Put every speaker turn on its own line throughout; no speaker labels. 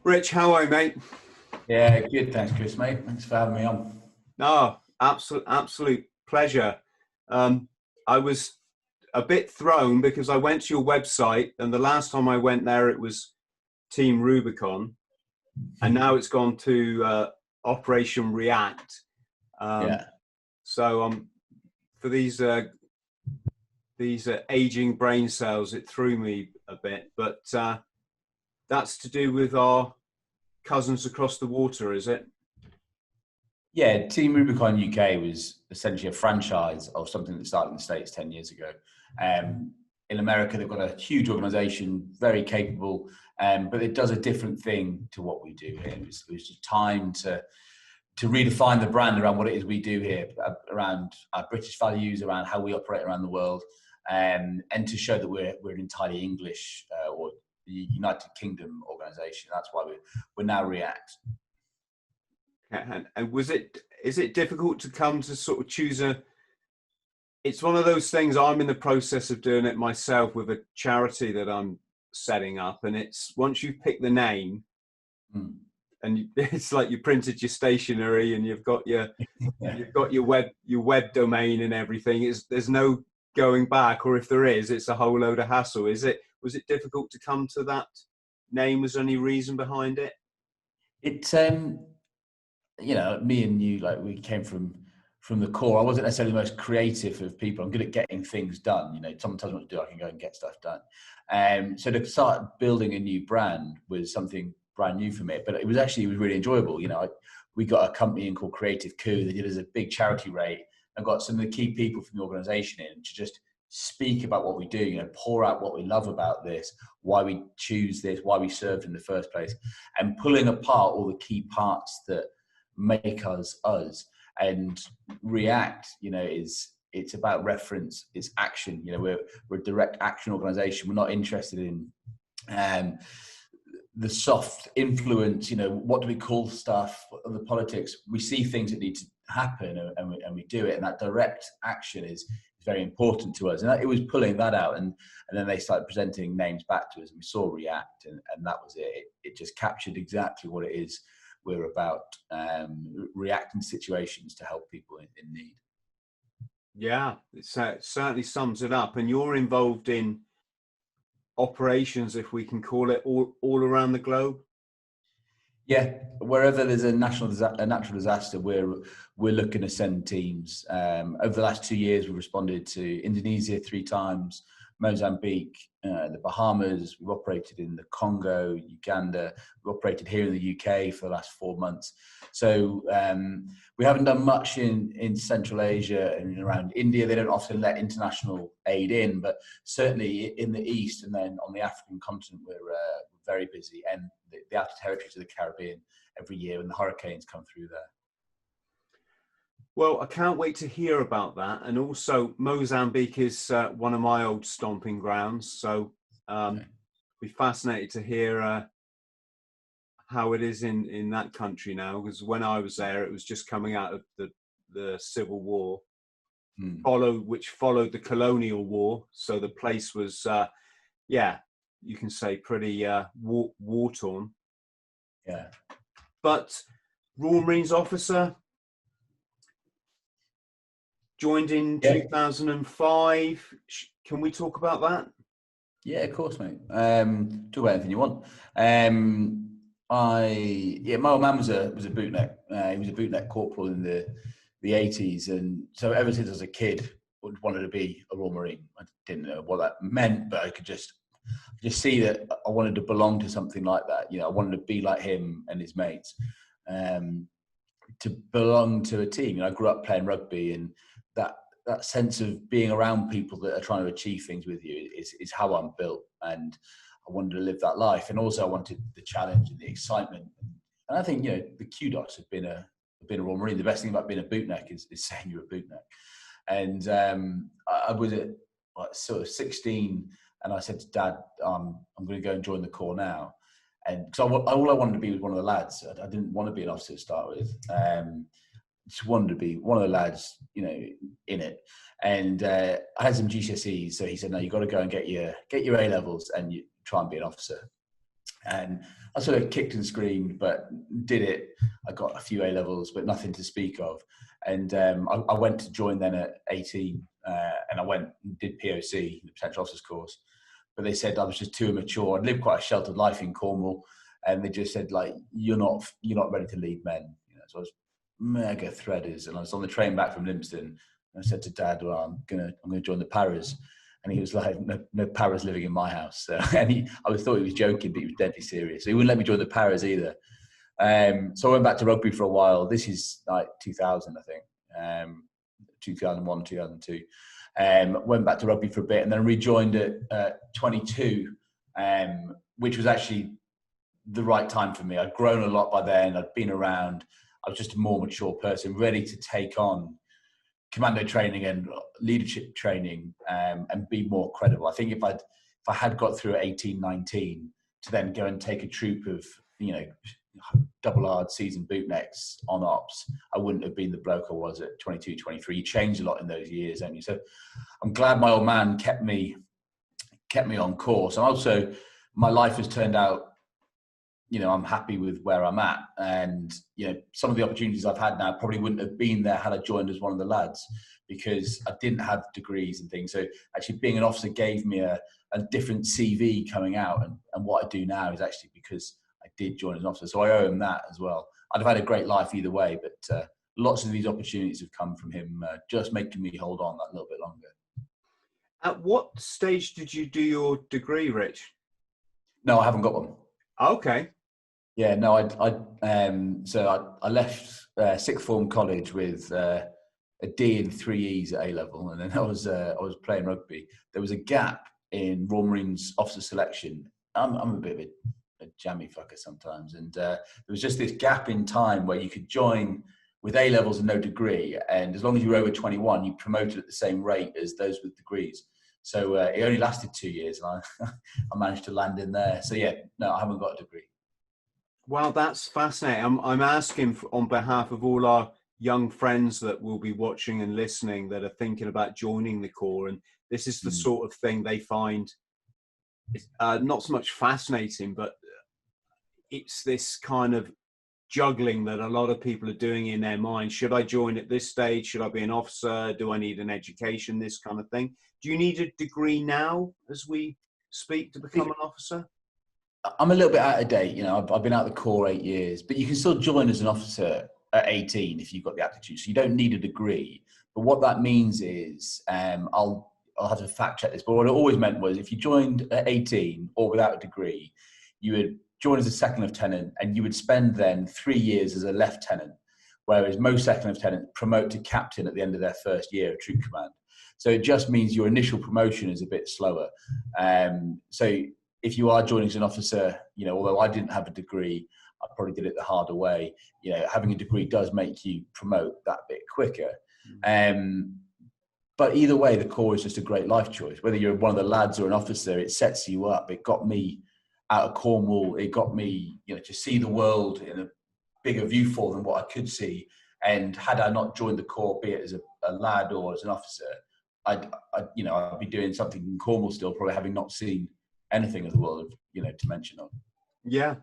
Rich, how are you, mate?
Yeah, good. Thanks, Chris, mate. Thanks for having me on.
No, absolute pleasure. I was a bit thrown because I went to your website, and the last time I went there, it was Team Rubicon, and now it's gone to Operation React.
Yeah.
So for these aging brain cells, it threw me a bit, but that's to do with our cousins across the water, is it?
Yeah, Team Rubicon UK was essentially a franchise of something that started in the States 10 years ago. In America, they've got a huge organization, very capable, but it does a different thing to what we do here. It was just time to redefine the brand around what it is we do here, around our British values, around how we operate around the world, and to show that we're an entirely English or United Kingdom organization. That's why we're now React.
And is it difficult to come to sort of choose it's one of those things. I'm in the process of doing it myself with a charity that I'm setting up, and it's once you've picked the name and it's like you printed your stationery and you've got your web domain and everything. There's no going back, or if there is, it's a whole load of hassle. Was it difficult to come to that name? Was there any reason behind it?
It's me and you, like, we came from the core. I wasn't necessarily the most creative of people. I'm good at getting things done. Someone tells me what to do, I can go and get stuff done. So to start building a new brand was something brand new for me, but it was really enjoyable. We got a company in called Creative Coup. They did us a big charity rate. I got some of the key people from the organization in to just speak about what we do, pour out what we love about this, why we choose this, why we served in the first place, and pulling apart all the key parts that make us us. And React, it's about reference, it's action. We're a direct action organization. We're not interested in the soft influence. What do we call stuff, the politics? We see things that need to happen, and we do it, and that direct action is very important to us. And it was pulling that out, and then they started presenting names back to us, and we saw React, and that was it. It just captured exactly what it is we're about, reacting to situations to help people in need.
Yeah, it certainly sums it up. And you're involved in operations, if we can call it, all around the globe.
Yeah, wherever there's a natural disaster, we're looking to send teams. Over the last 2 years, we've responded to Indonesia 3 times, Mozambique, the Bahamas. We've operated in the Congo, Uganda. We've operated here in the UK for the last 4 months. So we haven't done much in Central Asia and around India. They don't often let international aid in, but certainly in the East and then on the African continent, we're very busy. And the outer territories of the Caribbean every year when the hurricanes come through there.
Well, I can't wait to hear about that. And also Mozambique is one of my old stomping grounds. So be fascinated to hear how it is in that country now, because when I was there, it was just coming out of the Civil War, which followed the Colonial War. So the place was, you can say pretty war-torn.
Yeah.
But Royal Marines officer, joined in 2005. Can we talk about that?
Yeah, of course, mate. Talk about anything you want. My old man was a bootneck. He was a bootneck corporal in the 80s, and so ever since I was a kid, I wanted to be a Royal Marine. I didn't know what that meant, but I could just see that I wanted to belong to something like that. I wanted to be like him and his mates, to belong to a team. I grew up playing rugby, and that sense of being around people that are trying to achieve things with you is how I'm built, and I wanted to live that life. And also I wanted the challenge and the excitement. And I think, the kudos of being a Royal Marine. The best thing about being a bootneck is saying you're a bootneck. And I was at sort of 16, and I said to Dad, I'm going to go and join the Corps now. And because all I wanted to be was one of the lads. I didn't want to be an officer to start with. Just wanted to be one of the lads, in it. And I had some GCSEs, so he said, "No, you got to go and get your A levels and you try and be an officer." And I sort of kicked and screamed, but did it. I got a few A levels, but nothing to speak of. And I went to join then at 18, and I went and did POC, the potential officers course. But they said I was just too immature. I'd lived quite a sheltered life in Cornwall, and they just said, like, you're not ready to lead men. You know, so I was mega threaders, and I was on the train back from Livingston, and I said to Dad, well, I'm gonna join the paras. And he was like, no paras living in my house. So, and I thought he was joking, but he was deadly serious. So he wouldn't let me join the paras either. So I went back to rugby for a while. This is like 2000, I think, 2001, 2002. Went back to rugby for a bit and then rejoined at 22, which was actually the right time for me. I'd grown a lot by then. I'd been around. I was just a more mature person, ready to take on commando training and leadership training, and be more credible. I think if I had got through at 18, 19 to then go and take a troop of, double hard season bootnecks on ops, I wouldn't have been the bloke I was at 22, 23. You changed a lot in those years, don't you? So I'm glad my old man kept me on course. And also my life has turned out, I'm happy with where I'm at. And, some of the opportunities I've had now probably wouldn't have been there had I joined as one of the lads, because I didn't have degrees and things. So actually being an officer gave me a different CV coming out. And what I do now is actually because I did join as an officer. So I owe him that as well. I'd have had a great life either way, but lots of these opportunities have come from him, just making me hold on that little bit longer.
At what stage did you do your degree, Rich?
No, I haven't got one.
Okay.
Yeah, no, I left sixth form college with a D and 3 E's at A level, and then I was playing rugby. There was a gap in Royal Marines officer selection. I'm a bit of a jammy fucker sometimes, and there was just this gap in time where you could join with A levels and no degree, and as long as you were over 21, you promoted at the same rate as those with degrees. So it only lasted 2 years, and I managed to land in there. So yeah, no, I haven't got a degree.
Well, that's fascinating. I'm asking on behalf of all our young friends that will be watching and listening that are thinking about joining the Corps, and this is the sort of thing they find not so much fascinating, but it's this kind of juggling that a lot of people are doing in their mind. Should I join at this stage? Should I be an officer? Do I need an education? This kind of thing. Do you need a degree now as we speak to become an officer?
I'm a little bit out of date. I've been out of the Corps 8 years, but you can still join as an officer at 18 if you've got the aptitude. So you don't need a degree. But what that means is, I'll have to fact check this, but what it always meant was if you joined at 18 or without a degree, you would join as a second lieutenant and you would spend then 3 years as a lieutenant, whereas most second lieutenants promote to captain at the end of their first year of troop command. So it just means your initial promotion is a bit slower. So if you are joining as an officer, although I didn't have a degree, I probably did it the harder way. Having a degree does make you promote that bit quicker. But either way, the Corps is just a great life choice. Whether you're one of the lads or an officer, it sets you up. It got me out of Cornwall. It got me, to see the world in a bigger viewful than what I could see. And had I not joined the Corps, be it as a lad or as an officer, I'd be doing something in Cornwall still, probably having not seen anything of the world, to mention on.
Yeah.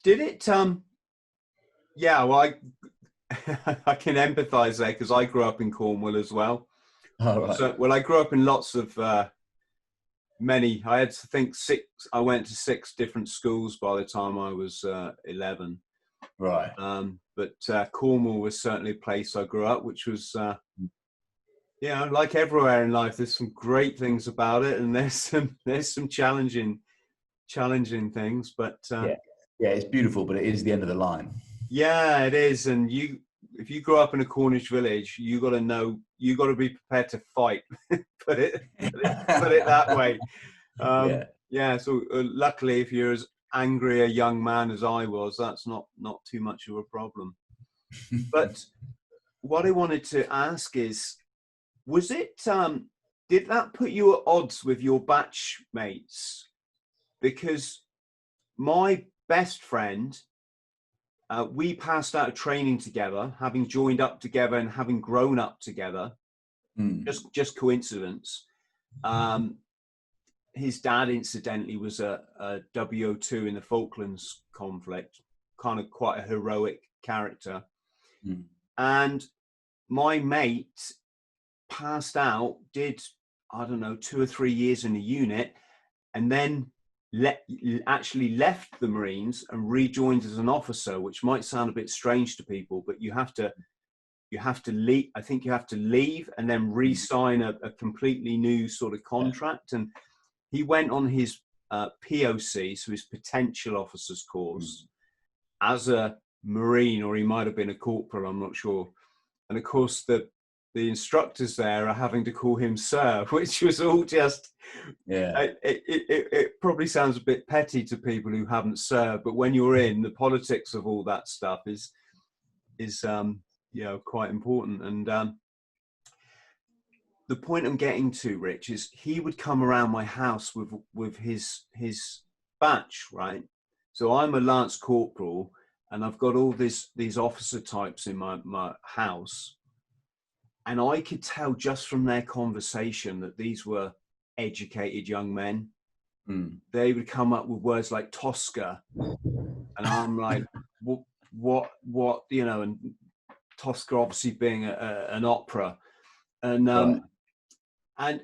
Did it, yeah, well, I can empathize there because I grew up in Cornwall as well.
Oh, right.
So, well, I grew up in lots of, I had to think I went to 6 different schools by the time I was 11.
Right.
But Cornwall was certainly a place I grew up, which was, like everywhere in life, there's some great things about it, and there's some challenging things. But
yeah, it's beautiful, but it is the end of the line. Yeah,
it is. And if you grow up in a Cornish village, you got to be prepared to fight. put it that way. So luckily, if you're as angry a young man as I was, that's not too much of a problem. But what I wanted to ask is, was it, did that put you at odds with your batch mates? Because my best friend, we passed out of training together, having joined up together and having grown up together, just coincidence. his dad, incidentally, was a WO2 in the Falklands conflict, kind of quite a heroic character.
Mm.
And my mate passed out, did, I don't know, 2 or 3 years in a unit, and then actually left the Marines and rejoined as an officer, which might sound a bit strange to people, but you have to leave. I think you have to leave and then re-sign a completely new sort of contract. And he went on his POC, so his potential officers course, as a Marine, or he might have been a corporal, I'm not sure. And of course, the instructors there are having to call him sir, which was all just, it probably sounds a bit petty to people who haven't served, but when you're in, the politics of all that stuff is quite important. And the point I'm getting to, Rich, is he would come around my house with his batch, right? So I'm a Lance Corporal, and I've got all these officer types in my house. And I could tell just from their conversation that these were educated young men. They would come up with words like Tosca. And I'm like, what, and Tosca obviously being an opera. And and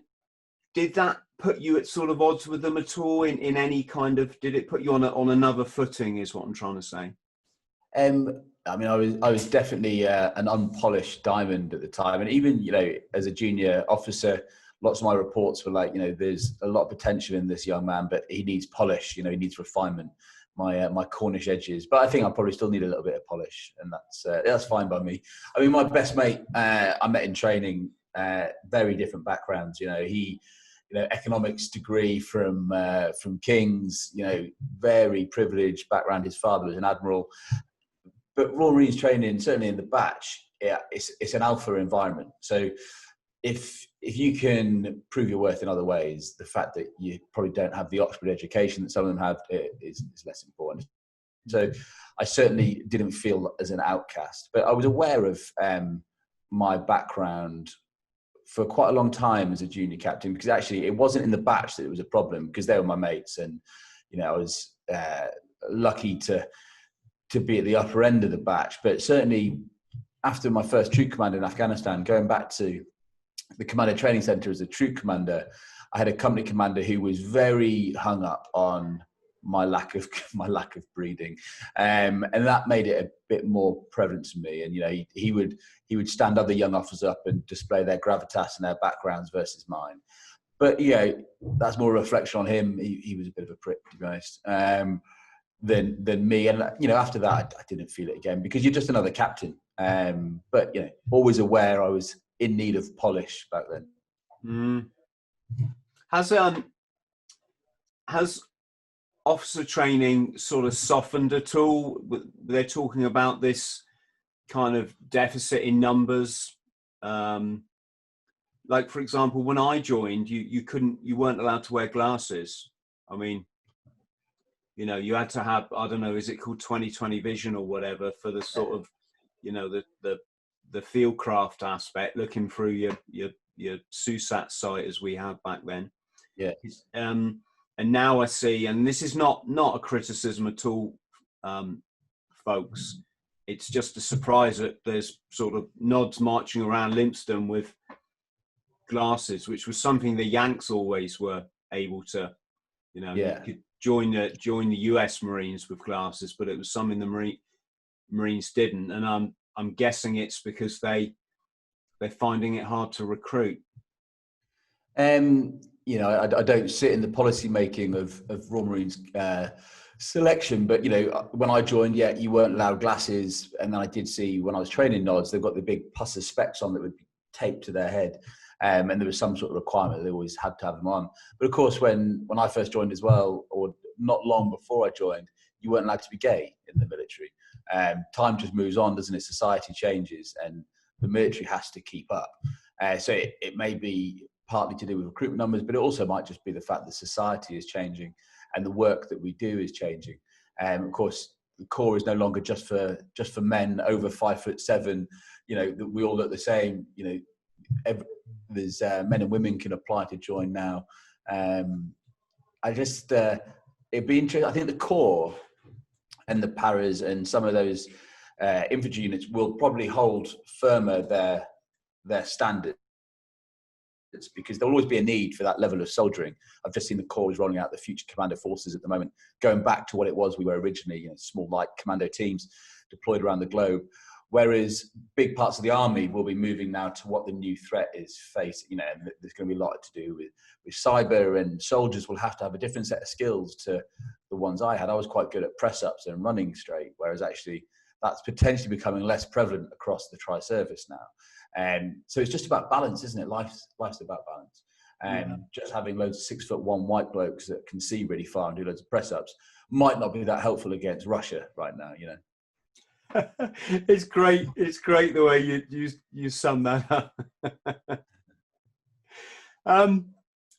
did that put you at sort of odds with them at all in any kind of, did it put you on another footing, is what I'm trying to say?
I mean, I was definitely an unpolished diamond at the time. And even, as a junior officer, lots of my reports were like, there's a lot of potential in this young man, but he needs polish, he needs refinement, my Cornish edges. But I think I probably still need a little bit of polish, and that's fine by me. I mean, my best mate, I met in training, very different backgrounds. He, economics degree from King's, very privileged background. His father was an admiral. But Royal Marines training, certainly in the batch, it's an alpha environment. So if you can prove your worth in other ways, the fact that you probably don't have the Oxford education that some of them have is less important. So I certainly didn't feel as an outcast, but I was aware of my background for quite a long time as a junior captain, because actually it wasn't in the batch that it was a problem, because they were my mates, and I was lucky to be at the upper end of the batch. But certainly after my first troop commander in Afghanistan, going back to the Commando Training Center as a troop commander, I had a company commander who was very hung up on my lack of breeding, and that made it a bit more prevalent to me. And he would stand other young officers up and display their gravitas and their backgrounds versus mine. But that's more a reflection on him. He was a bit of a prick, to be honest. Than me. And after that I didn't feel it again, because you're just another captain. But always aware I was in need of polish back then.
Has officer training sort of softened at all? They're talking about this kind of deficit in numbers. Like, for example, when I joined, you weren't allowed to wear glasses. I mean, you had to have, I don't know, is it called 20/20 vision or whatever, for the sort of, the field craft aspect, looking through your SUSAT sight as we had back then.
Yeah.
And now I see, and this is not a criticism at all, folks. It's just a surprise that there's sort of nods marching around Lympstone with glasses, which was something the Yanks always were able to, you could join the US Marines with glasses, but it was something the Marines didn't. And I'm guessing it's because they're finding it hard to recruit.
I don't sit in the policy making of Royal Marines selection, but when I joined, you weren't allowed glasses. And then I did see, when I was training nods, they've got the big Pusser specs on that would be taped to their head. And there was some sort of requirement that they always had to have them on. But of course, when I first joined as well, or not long before I joined, you weren't allowed to be gay in the military. Time just moves on, doesn't it? Society changes, and the military has to keep up. So it may be partly to do with recruitment numbers, but it also might just be the fact that society is changing and the work that we do is changing. Of course, the Corps is no longer just for men over 5'7". That we all look the same. There's men and women can apply to join now. I just, it'd be interesting. I think the Corps and the paras and some of those infantry units will probably hold firmer their standards, because there'll always be a need for that level of soldiering. I've just seen the Corps is rolling out the future commando forces at the moment, going back to what it was we were originally, you know, small light commando teams deployed around the globe. Whereas big parts of the army will be moving now to what the new threat is facing, you know, and there's going to be a lot to do with cyber, and soldiers will have to have a different set of skills to the ones I had. I was quite good at press-ups and running straight, whereas actually that's potentially becoming less prevalent across the tri-service now. And so it's just about balance, isn't it? Life's about balance. And just having loads of 6'1" white blokes that can see really far and do loads of press-ups might not be that helpful against Russia right now, you know.
It's great. It's great the way you sum that up.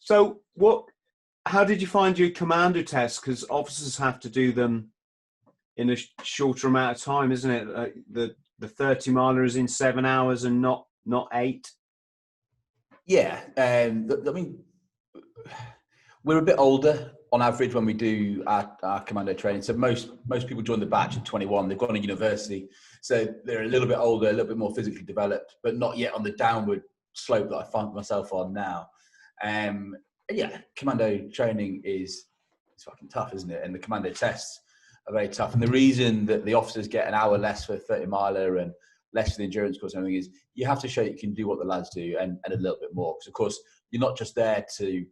So how did you find your commando tests? Because officers have to do them in a shorter amount of time, isn't it? The 30 miler is in 7 hours and not 8. Yeah.
I mean, we're a bit older on average when we do our commando training. So most people join the batch at 21. They've gone to university, so they're a little bit older, a little bit more physically developed, but not yet on the downward slope that I find myself on now. Yeah, commando training is fucking tough, isn't it? And the commando tests are very tough. And the reason that the officers get an hour less for a 30 miler and less for the endurance course and everything is you have to show you can do what the lads do and a little bit more. Because of course you're not just there to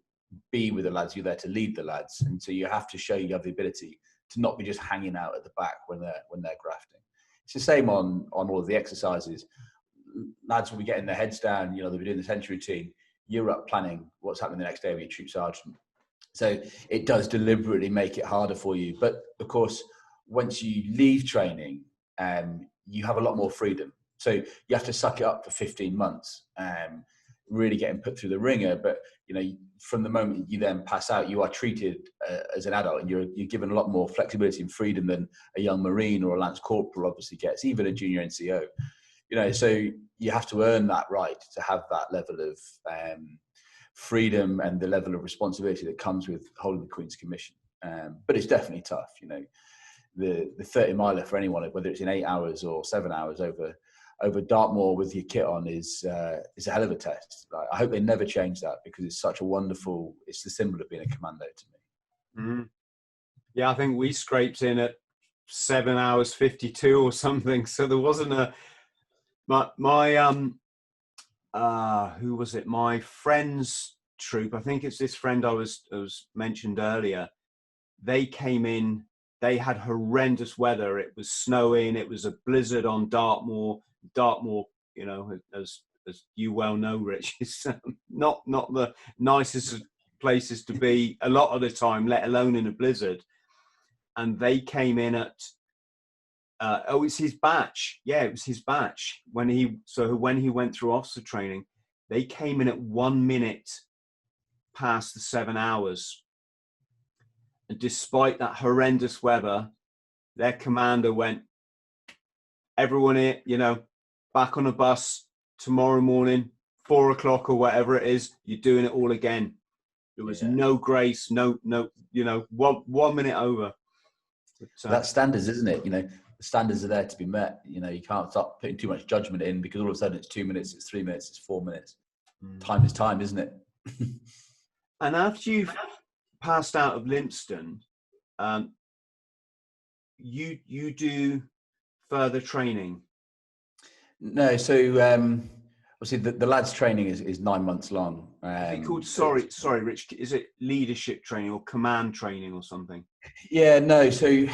be with the lads, you're there to lead the lads, and so you have to show you have the ability to not be just hanging out at the back when they're grafting. It's the same on all of the exercises. Lads will be getting their heads down, you know, they'll be doing the sentry routine. You're up planning what's happening the next day with your troop sergeant. So it does deliberately make it harder for you. But of course, once you leave training, you have a lot more freedom. So you have to suck it up for 15 months, really getting put through the ringer. But you know, from the moment you then pass out, you are treated as an adult, and you're given a lot more flexibility and freedom than a young Marine or a Lance Corporal obviously gets, even a junior NCO. You know, so you have to earn that right to have that level of freedom and the level of responsibility that comes with holding the Queen's Commission. But it's definitely tough, you know. The 30 miler for anyone, whether it's in 8 hours or 7 hours over Dartmoor with your kit on, is a hell of a test. I hope they never change that, because it's such a wonderful, it's the symbol of being a commando to me.
Mm-hmm. Yeah, I think we scraped in at 7 hours 52 or something. So there wasn't who was it? My friend's troop. I think it's this friend I was mentioned earlier. They came in. They had horrendous weather. It was snowing. It was a blizzard on Dartmoor. Dartmoor, you know, as you well know, Rich, is not the nicest places to be a lot of the time, let alone in a blizzard. And they came in at it's his batch. Yeah, it was his batch when he went through officer training. They came in at 1 minute past the 7 hours. And despite that horrendous weather, their commander went, everyone here, you know, back on a bus tomorrow morning, 4 o'clock or whatever it is, you're doing it all again. There was no grace, no, you know, one minute over. But,
that's standards, isn't it? You know, the standards are there to be met. You know, you can't start putting too much judgment in, because all of a sudden it's 2 minutes, it's 3 minutes, it's 4 minutes. Time is time, isn't it?
And after you've passed out of Lympstone, you do further training?
No, so obviously the lads training is 9 months long.
Is it called, sorry Rich, is it leadership training or command training or something?
Yeah, no, so we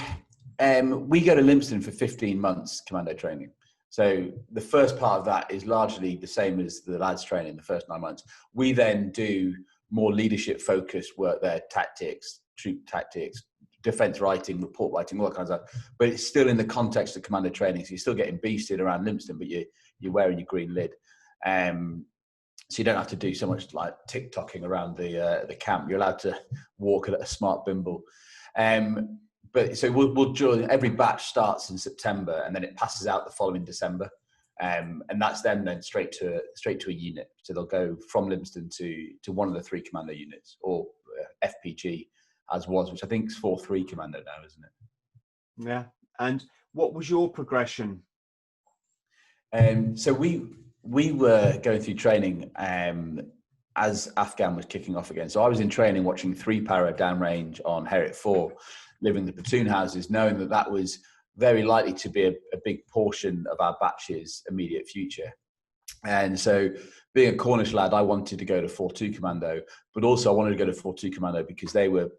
go to Lympstone for 15 months commando training. So the first part of that is largely the same as the lads training, the first 9 months. We then do more leadership focused work there, tactics, troop tactics, defense writing, report writing, all that kind of stuff. But it's still in the context of commando training. So you're still getting beasted around Lympstone, but you're wearing your green lid. So you don't have to do so much like TikToking around the camp. You're allowed to walk at a smart bimble. But so we'll join. Every batch starts in September, and then it passes out the following December, and that's then straight to a unit. So they'll go from Lympstone to one of the 3 commando units, or FPG as was, which I think is 4-3 Commando now, isn't it?
Yeah. And what was your progression?
So we were going through training as Afghan was kicking off again. So I was in training watching 3 para downrange on Herrick 4, living in the platoon houses, knowing that that was very likely to be a big portion of our batch's immediate future. And so being a Cornish lad, I wanted to go to 4-2 Commando, but also I wanted to go to 4-2 Commando because they were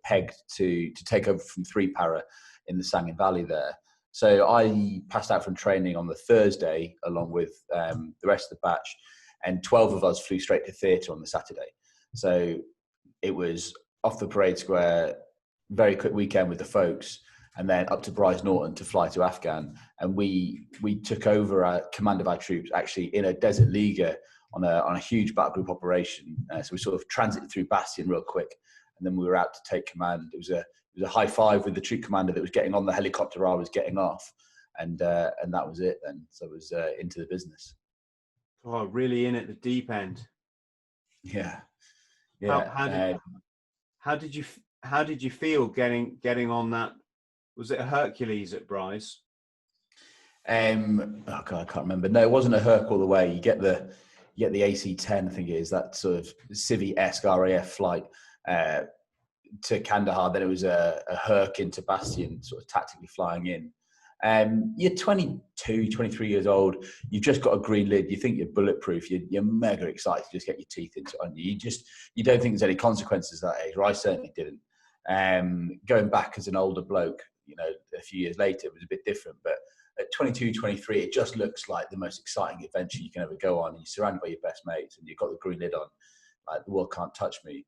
pegged to take over from 3 para in the Sangin Valley there. So I passed out from training on the Thursday along with the rest of the batch, and 12 of us flew straight to theatre on the Saturday. So it was off the parade square, very quick weekend with the folks, and then up to Bryce Norton to fly to Afghan. And we took over command of our troops actually in a desert Liga on a huge battle group operation. So we sort of transited through Bastion real quick, and then we were out to take command. It was a high five with the troop commander that was getting on the helicopter I was getting off, and that was it then. So it was into the business.
Oh, really in at the deep end.
Yeah.
How did you feel getting on that? Was it a Hercules at Bryce?
Oh God, I can't remember. No, it wasn't a Herc all the way. You get the AC-10, I think it is, that sort of civvy-esque RAF flight to Kandahar. Then it was a Herc into Bastion, sort of tactically flying in. You're 22, 23 years old. You've just got a green lid. You think you're bulletproof. You're mega excited to just get your teeth into it. You don't think there's any consequences at that age, or I certainly didn't. Going back as an older bloke, a few years later, it was a bit different. But at 22, 23, it just looks like the most exciting adventure you can ever go on. And you're surrounded by your best mates, and you've got the green lid on. Like, the world can't touch me.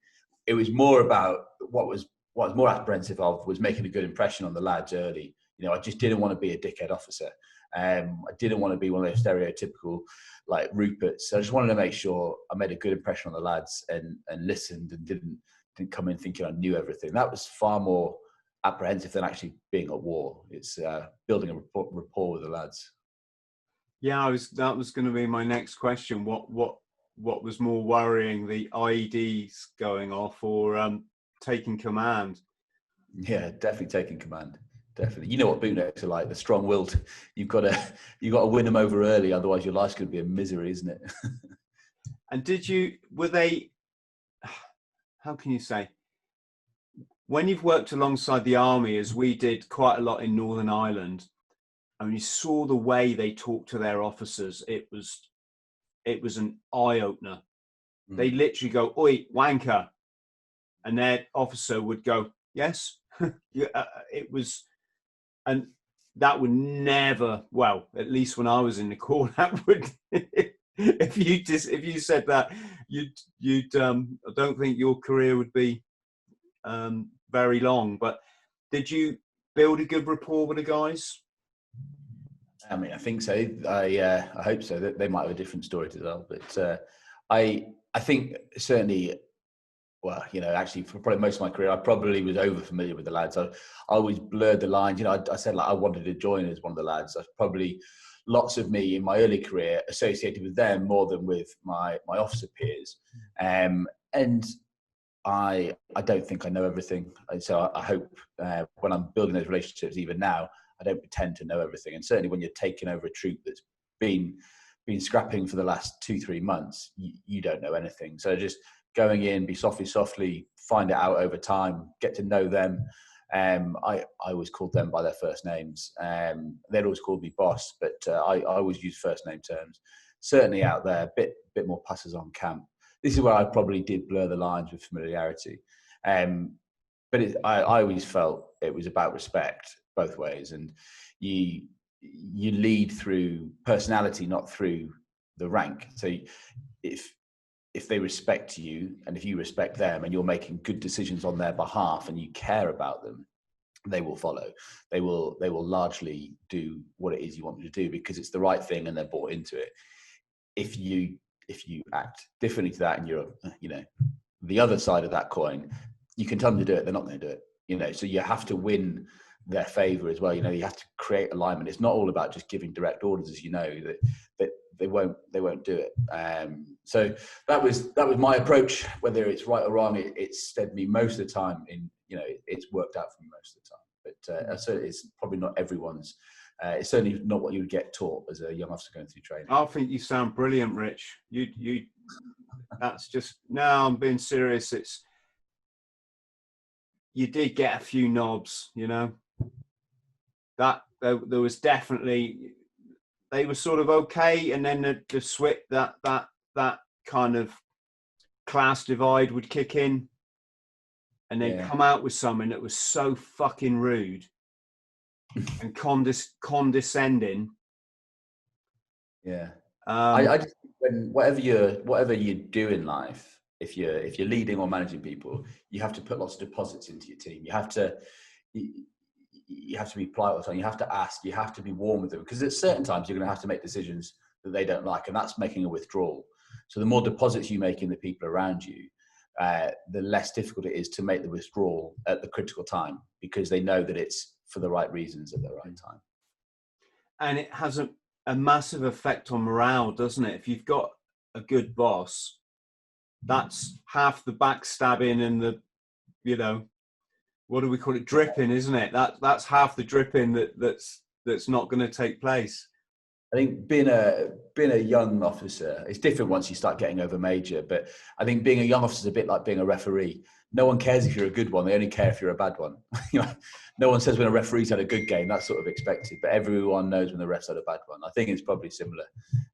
It was more about what was more apprehensive of was making a good impression on the lads early. I just didn't want to be a dickhead officer. I didn't want to be one of those stereotypical like Ruperts. So I just wanted to make sure I made a good impression on the lads and listened and didn't come in thinking I knew everything. That was far more apprehensive than actually being at war. It's building a rapport with the lads.
Yeah, that was going to be my next question. What was more worrying, the IEDs going off or taking command?
Yeah, definitely taking command. Definitely. You know what bootnecks are like, the strong-willed. You've got to win them over early, otherwise your life's going to be a misery, isn't it?
And were they, how can you say, when you've worked alongside the army, as we did quite a lot in Northern Ireland, and you saw the way they talked to their officers, it was an eye-opener. Mm. They literally go, "Oi, wanker," and their officer would go, "Yes." It was, and that would never, well, at least when I was in the Corps, that would, if you said that, you'd I don't think your career would be very long. But did you build a good rapport with the guys?
I mean, I think so. I hope so. They might have a different story to tell, but I think certainly. Well, actually, for probably most of my career, I probably was over familiar with the lads. I always blurred the lines. I said like I wanted to join as one of the lads. I've probably lots of me in my early career associated with them more than with my officer peers. And I don't think I know everything. So I hope when I'm building those relationships, even now, I don't pretend to know everything. And certainly when you're taking over a troop that's been scrapping for the last 2-3 months, you don't know anything. So just going in, be softly, find it out over time, get to know them. I always called them by their first names. They'd always called me boss, but I always use first name terms. Certainly out there, a bit more passes on camp. This is where I probably did blur the lines with familiarity. But I always felt it was about respect both ways, and you lead through personality, not through the rank. So if they respect you and if you respect them and you're making good decisions on their behalf and you care about them, they will follow. They will largely do what it is you want them to do because it's the right thing and they're bought into it. If you act differently to that and you're the other side of that coin, you can tell them to do it, they're not going to do it. So you have to win their favor as well. You have to create alignment. It's not all about just giving direct orders, as that they won't do it. So that was my approach. Whether it's right or wrong, it steadied me most of the time in it's worked out for me most of the time. But so it's probably not everyone's. It's certainly not what you would get taught as a young officer going through training.
I think you sound brilliant, Rich. You that's just, no, I'm being serious. It's, you did get a few knobs, that there was definitely, they were sort of okay, and then the switch, that kind of class divide would kick in, and then come out with something that was so fucking rude and condescending.
I just think whatever you do in life, if you're leading or managing people, you have to put lots of deposits into your team. You have to be polite with them. You have to ask. You have to be warm with them, because at certain times you're going to have to make decisions that they don't like, and that's making a withdrawal. So the more deposits you make in the people around you, the less difficult it is to make the withdrawal at the critical time, because they know that it's for the right reasons at the right time.
And it has a massive effect on morale, doesn't it? If you've got a good boss, that's half the backstabbing and the, what do we call it, dripping, isn't it? That's half the dripping that's not going to take place.
I think being a young officer, it's different once you start getting over major, but I think being a young officer is a bit like being a referee. No one cares if you're a good one, they only care if you're a bad one. No one says when a referee's had a good game, that's sort of expected, but everyone knows when the ref's had a bad one. I think it's probably similar,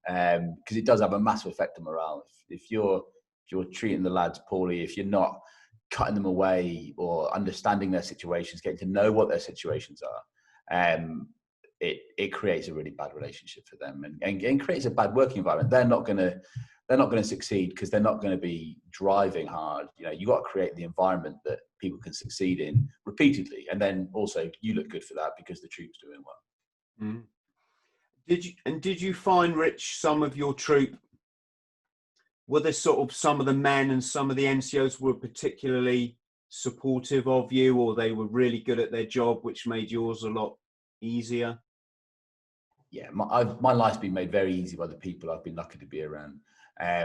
because it does have a massive effect on morale. If you're treating the lads poorly, if you're not cutting them away or understanding their situations, getting to know what their situations are, it creates a really bad relationship for them, and creates a bad working environment. They're not going to succeed because they're not going to be driving hard. You got to create the environment that people can succeed in repeatedly, and then also you look good for that because the troop's doing well.
Did you find, Rich, some of your troop, were there sort of some of the men and some of the NCOs were particularly supportive of you, or they were really good at their job, which made yours a lot easier?
Yeah, my life's been made very easy by the people I've been lucky to be around. I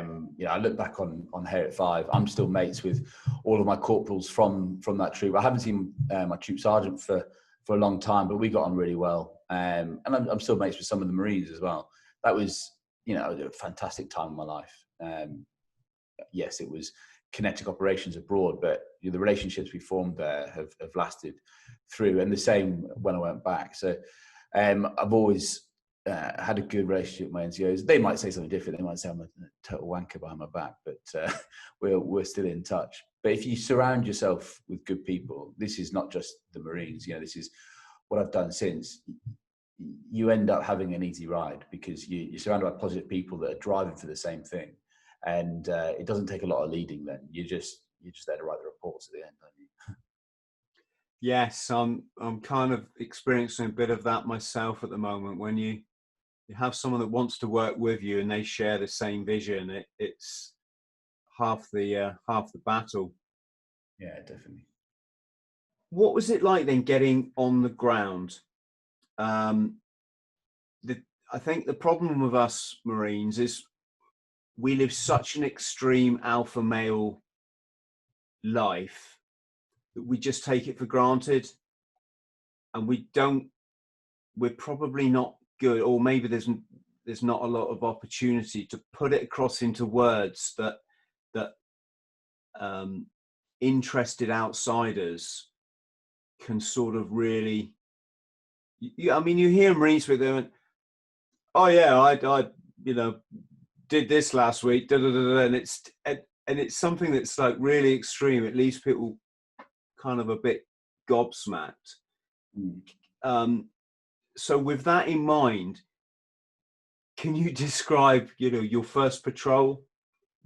look back on Heartland 5. I'm still mates with all of my corporals from that troop. I haven't seen my troop sergeant for a long time, but we got on really well. And I'm still mates with some of the Marines as well. That was, a fantastic time in my life. Yes, it was kinetic operations abroad, but the relationships we formed there have lasted through, and the same when I went back. So I've always had a good relationship with my NCOs. They might say something different. They might say I'm a total wanker behind my back, but we're still in touch. But if you surround yourself with good people, this is not just the Marines. This is what I've done since. You end up having an easy ride because you're surrounded by positive people that are driving for the same thing, and it doesn't take a lot of leading. Then you're just there to write the reports at the end, aren't you?
Yes, I'm kind of experiencing a bit of that myself at the moment. When you have someone that wants to work with you and they share the same vision, it's half the battle.
Yeah, definitely.
What was it like then getting on the ground? I think the problem with us Marines is we live such an extreme alpha male life that we just take it for granted, and we're probably not good, or maybe there's not a lot of opportunity to put it across into words that interested outsiders can sort of really, I mean, you hear Marines with them, oh yeah, I did this last week, and it's something that's like really extreme. It leaves people kind of a bit gobsmacked. So with that in mind, can you describe, your first patrol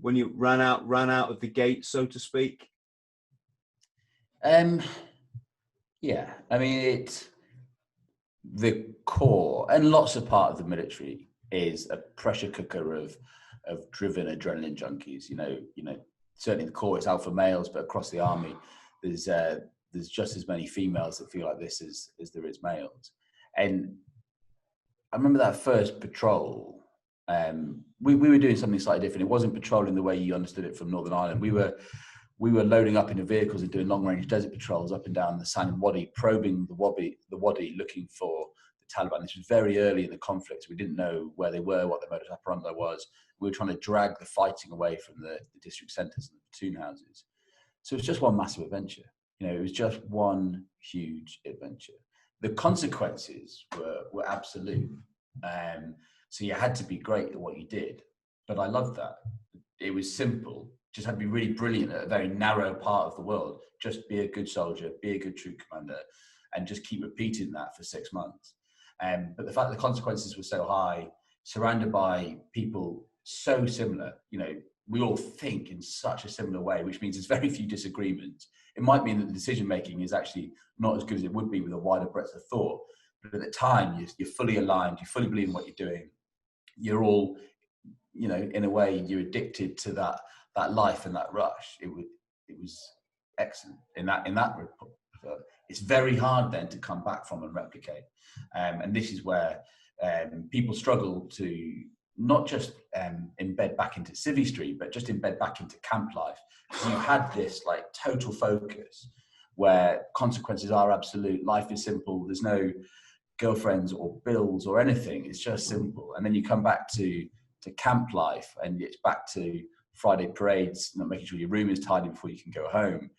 when you ran out of the gate, so to speak?
Yeah, I mean, it's the core, and lots of part of the military is a pressure cooker of driven adrenaline junkies. Certainly the core, it's alpha males, but across the army, there's just as many females that feel like this as there is males. And I remember that first patrol. We were doing something slightly different. It wasn't patrolling the way you understood it from Northern Ireland. We were we were loading up into vehicles and doing long-range desert patrols up and down the San Wadi, probing the Wadi, looking for the Taliban. This was very early in the conflict. We didn't know where they were, what the modus operandi was. We were trying to drag the fighting away from the district centres and the platoon houses. So it was just one massive adventure. You know, it was just one huge adventure. The consequences were absolute. So you had to be great at what you did. But I loved that. It was simple. Just had to be really brilliant at a very narrow part of the world. Just be a good soldier, be a good troop commander, and just keep repeating that for 6 months. But the fact that the consequences were so high, surrounded by people so similar, you know, we all think in such a similar way, which means there's very few disagreements. It might mean that the decision making is actually not as good as it would be with a wider breadth of thought. But at the time, you're fully aligned, you fully believe in what you're doing. You're all, you know, in a way, you're addicted to that life and that rush. It was excellent in that. It's very hard then to come back from and replicate. And this is where people struggle to not just embed back into Civvy Street, but just embed back into camp life. Because you had this like total focus where consequences are absolute. Life is simple. There's no girlfriends or bills or anything. It's just simple. And then you come back to camp life, and it's back to Friday parades, not making sure your room is tidy before you can go home.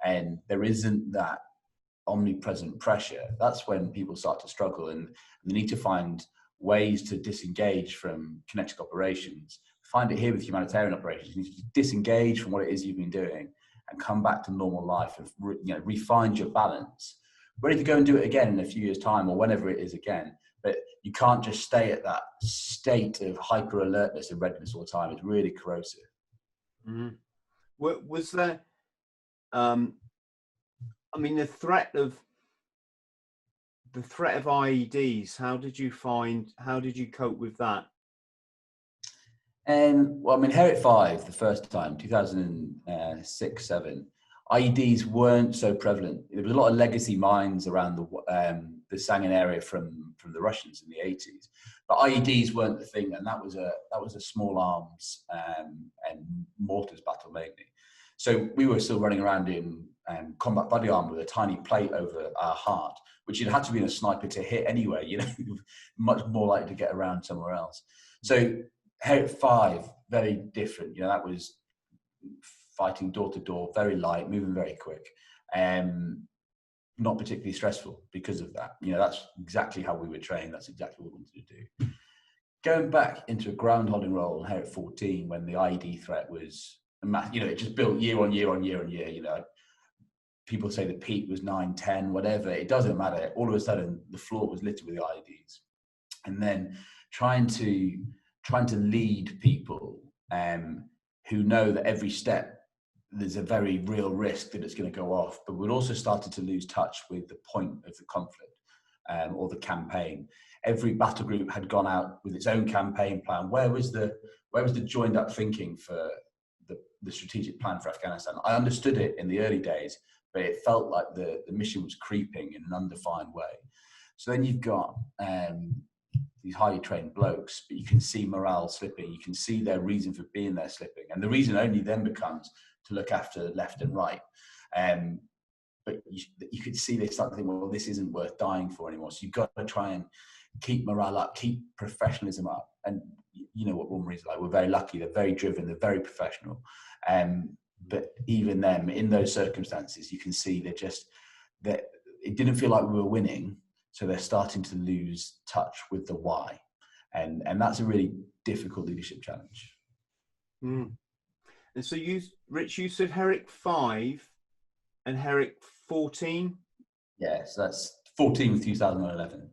And there isn't that omnipresent pressure. That's when people start to struggle, and they need to find ways to disengage from kinetic operations. Find it here with humanitarian operations. You need to disengage from what it is you've been doing and come back to normal life and refine your balance. Ready to go and do it again in a few years' time or whenever it is again. But you can't just stay at that state of hyper alertness and readiness all the time. It's really corrosive.
Mm-hmm. Was there, I mean, the threat of IEDs, how did you cope with that?
Well, I mean, Herit 5, the first time, 2006-07, IEDs weren't so prevalent. There was a lot of legacy mines around the Sangin area from the Russians in the 80s, but IEDs weren't the thing, and that was a small arms and mortars battle mainly. So we were still running around in combat body armor with a tiny plate over our heart, which you'd have to be in a sniper to hit anyway. You know, much more likely to get around somewhere else. So Herit 5, very different. You know, that was fighting door to door, very light, moving very quick, not particularly stressful because of that. You know, that's exactly how we were trained. That's exactly what we wanted to do. Going back into a ground holding role in Herit 14, when the IED threat was, you know, it just built year on year on year on year. You know, people say the peak was 9, 10, whatever. It doesn't matter. All of a sudden, the floor was littered with the IEDs, and then trying to lead people who know that every step there's a very real risk that it's going to go off, but we'd also started to lose touch with the point of the conflict or the campaign. Every battle group had gone out with its own campaign plan. Where was the joined up thinking for the strategic plan for Afghanistan? I understood it in the early days, but it felt like the mission was creeping in an undefined way. So then you've got these highly trained blokes, but you can see morale slipping. You can see their reason for being there slipping. And the reason only then becomes to look after left and right. But you could see they start to think, well, this isn't worth dying for anymore. So you've got to try and keep morale up, keep professionalism up. And you know what Royal Marines are like. We're very lucky. They're very driven. They're very professional. But even them, in those circumstances, you can see that it didn't feel like we were winning. So they're starting to lose touch with the why. And that's a really difficult leadership challenge.
Mm. And so Rich, you said Herit 5 and Herit 14?
Yeah, so that's 14 with 2011.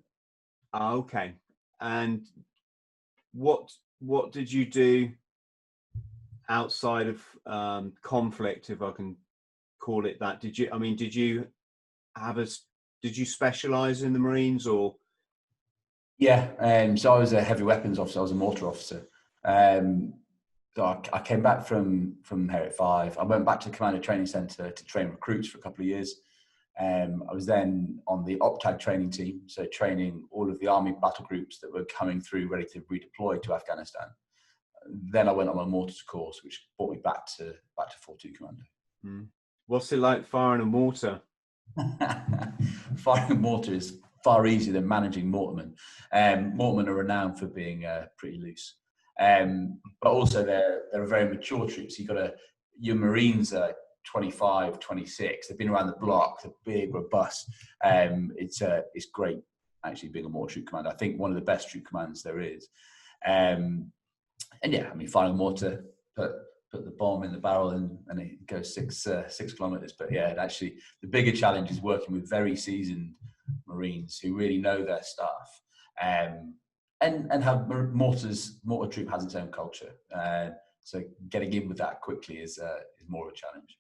Okay. And what did you do outside of conflict, if I can call it that? Did you specialize in the Marines, or?
Yeah, so I was a heavy weapons officer. I was a mortar officer. So I came back from Herit 5. I went back to the Commando training centre to train recruits for a couple of years. I was then on the OPTAG training team, so training all of the army battle groups that were coming through ready to redeploy to Afghanistan. Then I went on my mortars course, which brought me back to 42 Commando.
Mm. What's it like firing a mortar?
Firing a mortar is far easier than managing mortarmen. Mortarmen are renowned for being pretty loose, but also they're a very mature troop. So your Marines are 25, 26. They've been around the block. They're big, robust. It's great actually being a mortar troop commander. I think one of the best troop commanders there is. And yeah, I mean, firing a mortar, put the bomb in the barrel and it goes 6 kilometers. But yeah, actually the bigger challenge is working with very seasoned Marines who really know their stuff, and have mortar troop has its own culture. So getting in with that quickly is more of a challenge.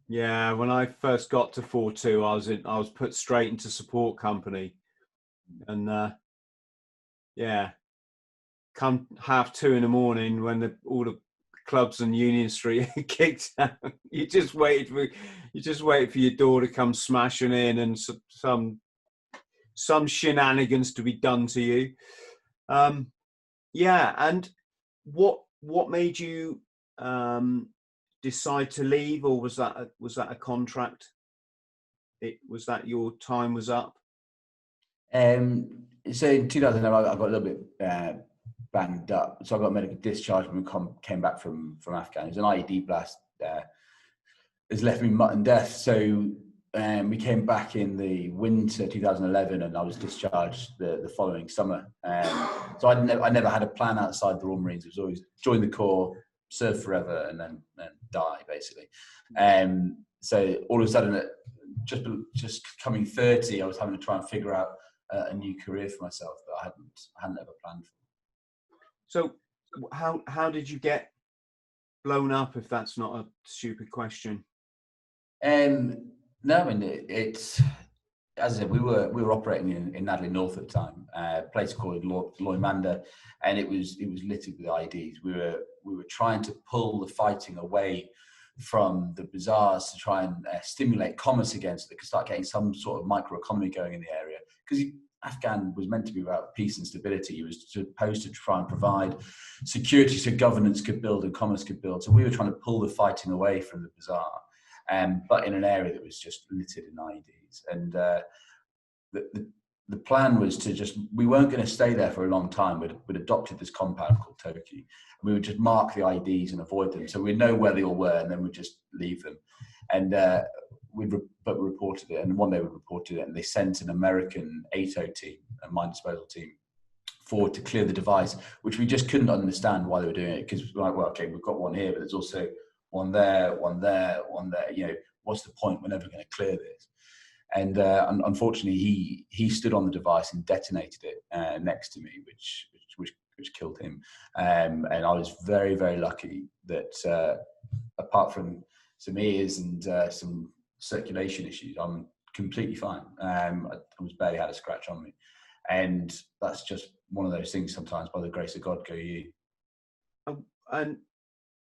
Yeah, when I first got to 4-2, I was put straight into support company, and come 2:30 in the morning when all the clubs and Union Street kicked out, you just waited for your door to come smashing in and some shenanigans to be done to you. And what made you decide to leave, or was that a contract? Was that your time was up?
So in 2011, I got a little bit banged up, so I got medical discharge when we came back from Afghan. It was an IED blast. It's left me mutt and death. So we came back in the winter 2011, and I was discharged the following summer. So I never had a plan outside the Royal Marines. It was always join the Corps, serve forever, and then die, basically. So all of a sudden, just coming 30, I was having to try and figure out a new career for myself that I hadn't ever planned for.
So how did you get blown up, if that's not a stupid question?
No, I mean, it's, as I said, we were operating in Nadley North at the time, a place called Loymanda, and it was littered with IEDs. We were trying to pull the fighting away from the bazaars to try and stimulate commerce again, so they could start getting some sort of microeconomy going in the area. Because Afghan was meant to be about peace and stability. He was supposed to try and provide security so governance could build and commerce could build. So we were trying to pull the fighting away from the bazaar, but in an area that was just littered in IEDs. And the plan was we weren't going to stay there for a long time. We'd adopted this compound called Turkey. We would just mark the IEDs and avoid them. So we'd know where they all were, and then we'd just leave them. And we reported it, and one day we reported it, and they sent an American ATO team, a mine disposal team, forward to clear the device, which we just couldn't understand why they were doing it, because we're like, well, okay, we've got one here, but there's also one there, one there, one there. You know, what's the point? We're never going to clear this. And unfortunately, he stood on the device and detonated it next to me, which killed him. And I was very, very lucky that apart from some ears and some circulation issues, I'm completely fine. I was barely had a scratch on me, and that's just one of those things. Sometimes, by the grace of God, go you.
And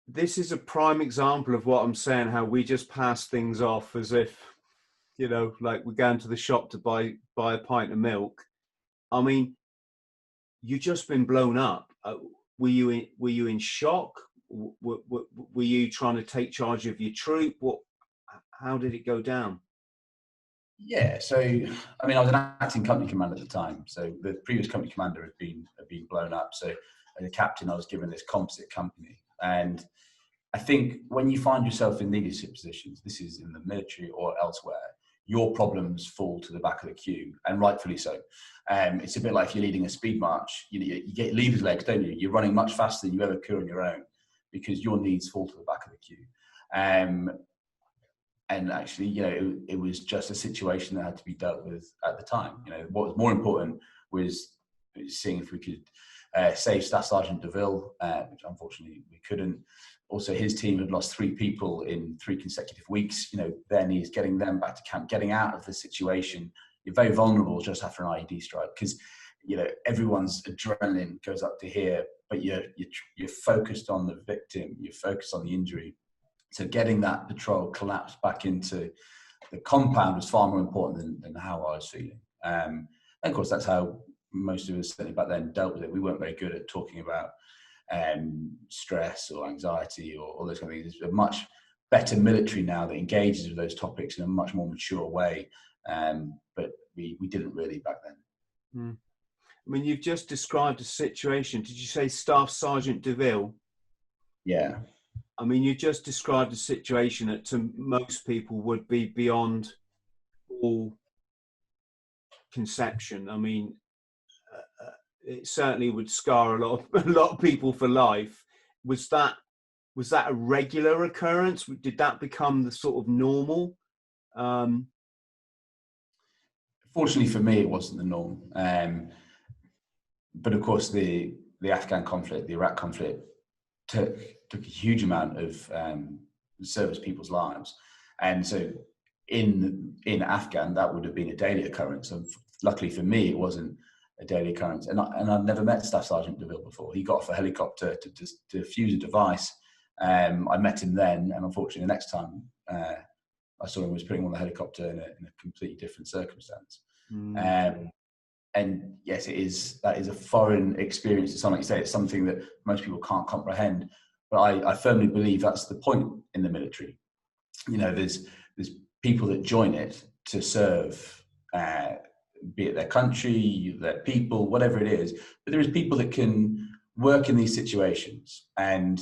this is a prime example of what I'm saying. How we just pass things off as if, you know, like we're going to the shop to buy a pint of milk. I mean, you just been blown up. Were you in shock? Were you trying to take charge of your troop? How did it go down?
Yeah, so I mean, I was an acting company commander at the time. So the previous company commander had been blown up. So as a captain, I was given this composite company. And I think when you find yourself in leadership positions, this is in the military or elsewhere, your problems fall to the back of the queue, and rightfully so. It's a bit like if you're leading a speed march. You get leader's legs, don't you? You're running much faster than you ever could on your own because your needs fall to the back of the queue. And actually, you know, it was just a situation that had to be dealt with at the time. You know, what was more important was seeing if we could save Staff Sergeant DeVille, which unfortunately we couldn't. Also, his team had lost 3 people in 3 consecutive weeks. You know, their needs, getting them back to camp, getting out of the situation. You're very vulnerable just after an IED strike because, you know, everyone's adrenaline goes up to here, but you're focused on the victim, you're focused on the injury. So getting that patrol collapsed back into the compound was far more important than how I was feeling. And of course, that's how most of us certainly back then dealt with it. We weren't very good at talking about stress or anxiety or all those kind of things. It's a much better military now that engages with those topics in a much more mature way. But we didn't really back then.
Mm. I mean, you've just described a situation. Did you say Staff Sergeant DeVille?
Yeah.
I mean, you just described a situation that to most people would be beyond all conception. I mean, it certainly would scar a lot of people for life. Was that a regular occurrence? Did that become the sort of normal?
Fortunately for me, it wasn't the norm. But of course, the Afghan conflict, the Iraq conflict, took a huge amount of service people's lives, and so in Afghan that would have been a daily occurrence. And luckily for me, it wasn't a daily occurrence. And I'd never met Staff Sergeant DeVille before. He got off a helicopter to defuse a device. I met him then, and unfortunately, the next time I saw him was putting him on the helicopter in a completely different circumstance. And yes, that is a foreign experience to some extent. It's something that most people can't comprehend. But I firmly believe that's the point in the military. You know, there's people that join it to serve, be it their country, their people, whatever it is. But there is people that can work in these situations, and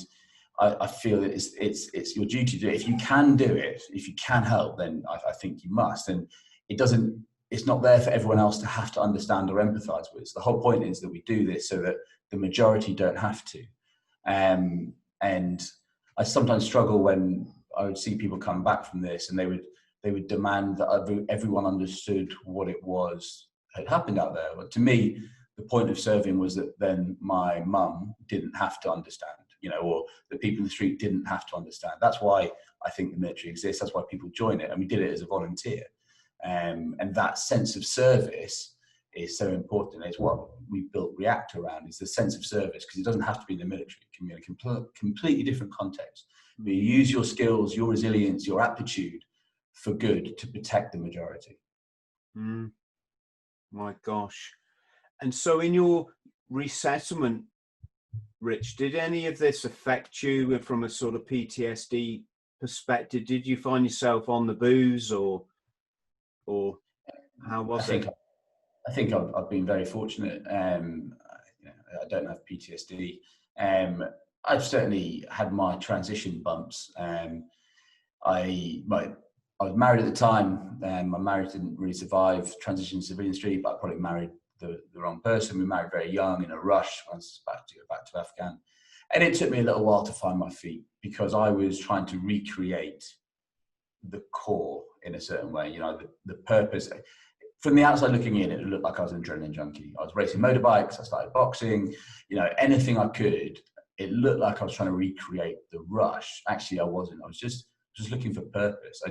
I feel that it's your duty to do it. If you can do it, if you can help, then I think you must. And it's not there for everyone else to have to understand or empathize with. So the whole point is that we do this so that the majority don't have to. And I sometimes struggle when I would see people come back from this, and they would demand that everyone understood what it was had happened out there. But to me, the point of serving was that then my mum didn't have to understand, you know, or the people in the street didn't have to understand. That's why I think the military exists. That's why people join it, and we did it as a volunteer. And that sense of service is so important. It's what we built React around, is the sense of service, because it doesn't have to be in the military. It can be in a completely different context. But you use your skills, your resilience, your aptitude for good to protect the majority.
My gosh. And so in your resettlement, Rich, did any of this affect you from a sort of PTSD perspective? Did you find yourself on the booze, or how was it?
I think I've been very fortunate. I don't have PTSD. I've certainly had my transition bumps. I was married at the time. My marriage didn't really survive transition to civilian street, but I probably married the wrong person. We married very young in a rush. I was about to go back to Afghan. And it took me a little while to find my feet, because I was trying to recreate the core in a certain way, you know, the purpose. From the outside looking in, it looked like I was an adrenaline junkie. I was racing motorbikes, I started boxing, you know, anything I could. It looked like I was trying to recreate the rush. Actually, I wasn't. I was just looking for purpose.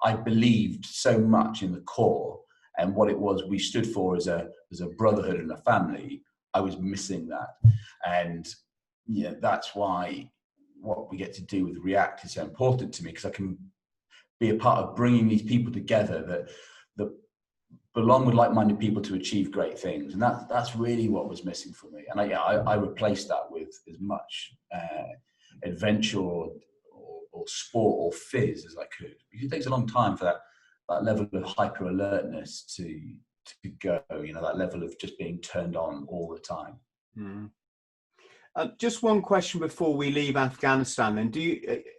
I believed so much in the core and what it was we stood for as a brotherhood and a family. I was missing that. And yeah, that's why what we get to do with React is so important to me, because I can be a part of bringing these people together that belong with like-minded people to achieve great things. And that's really what was missing for me. And I replaced that with as much adventure or sport or fizz as I could, because it takes a long time for that level of hyper alertness to go, you know, that level of just being turned on all the time.
Just one question before we leave Afghanistan then.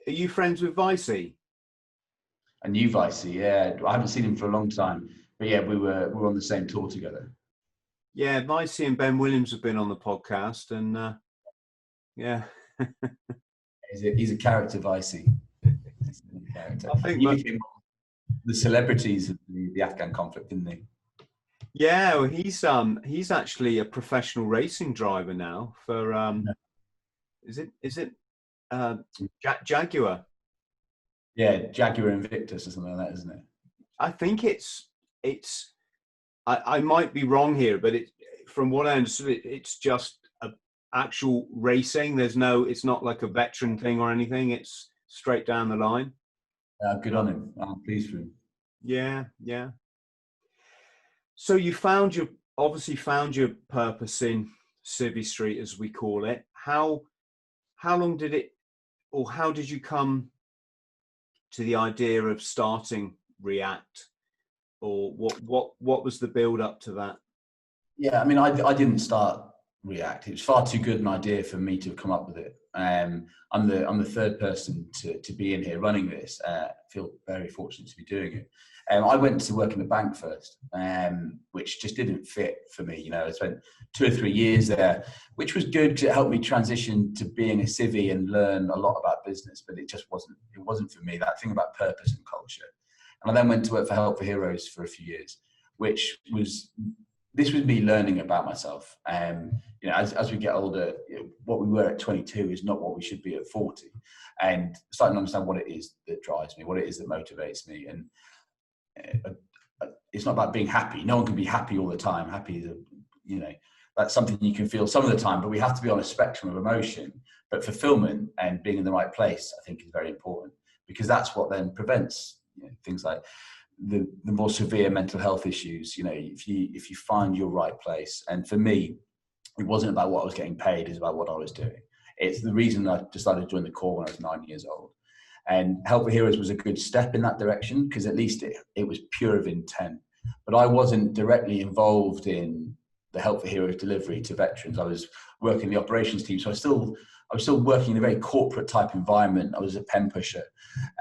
Are you friends with Vicey?
I knew Vicey, yeah. I haven't seen him for a long time, but yeah, we were on the same tour together. Yeah,
Vicey and Ben Williams have been on the podcast, and yeah.
He's a character, Vicey. I think he became the celebrities of the Afghan conflict, didn't he?
Yeah, well, he's actually a professional racing driver now for is it Jaguar?
Yeah, Jaguar Invictus or something like that, isn't it?
I think it's I might be wrong here, but from what I understood, it's just actual racing. It's not like a veteran thing or anything. It's straight down the line.
Good on him. I'm pleased for him.
Yeah. So you obviously found your purpose in Civvy Street, as we call it. How long did it, or how did you come to the idea of starting React, or what was the build up to that?
Yeah, I mean, I didn't start React. It was far too good an idea for me to have come up with it. I'm the third person to be in here running this. I feel very fortunate to be doing it. I went to work in the bank first, which just didn't fit for me. You know, I spent 2 or 3 years there, which was good because it helped me transition to being a civvy and learn a lot about business. But it just wasn't for me. That thing about purpose and culture. And I then went to work for Help for Heroes for a few years, this was me learning about myself. You know, as we get older, you know, what we were at 22 is not what we should be at 40, and starting to understand what it is that drives me, what it is that motivates me. And it's not about being happy. No one can be happy all the time. Happy is you know, that's something you can feel some of the time, but we have to be on a spectrum of emotion. But fulfillment and being in the right place, I think, is very important, because that's what then prevents, you know, things like the more severe mental health issues. You know, if you find your right place. And for me, it wasn't about what I was getting paid, it's about what I was doing. It's the reason I decided to join the Corps when I was 9 years old. And Help for Heroes was a good step in that direction, because at least it was pure of intent. But I wasn't directly involved in the Help for Heroes delivery to veterans. I was working the operations team, so I was still working in a very corporate type environment. I was a pen pusher,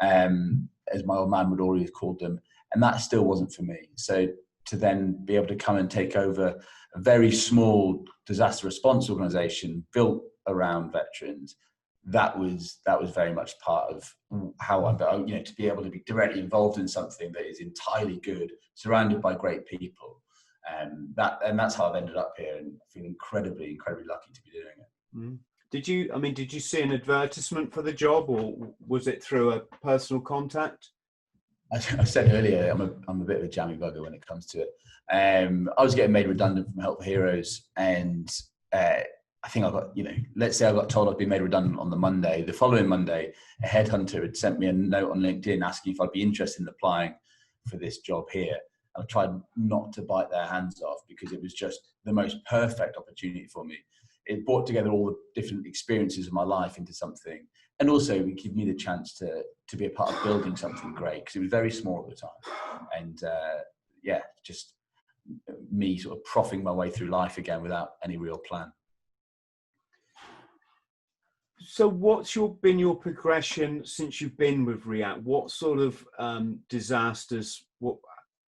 as my old man would already have called them. And that still wasn't for me. So to then be able to come and take over a very small disaster response organization built around veterans, that was very much part of how you know, to be able to be directly involved in something that is entirely good, surrounded by great people. And that's how I've ended up here, and I feel incredibly, incredibly lucky to be doing it.
Mm. Did you see an advertisement for the job, or was it through a personal contact?
I said earlier, I'm a bit of a jammy bugger when it comes to it. I was getting made redundant from Help for Heroes, and I think I got, you know, let's say I got told I'd been made redundant on the Monday. The following Monday, a headhunter had sent me a note on LinkedIn asking if I'd be interested in applying for this job here. I tried not to bite their hands off, because it was just the most perfect opportunity for me. It brought together all the different experiences of my life into something, and also it gave me the chance to be a part of building something great, because it was very small at the time. And yeah, just me sort of profing my way through life again without any real plan.
So what's been your progression since you've been with React? What sort of disasters,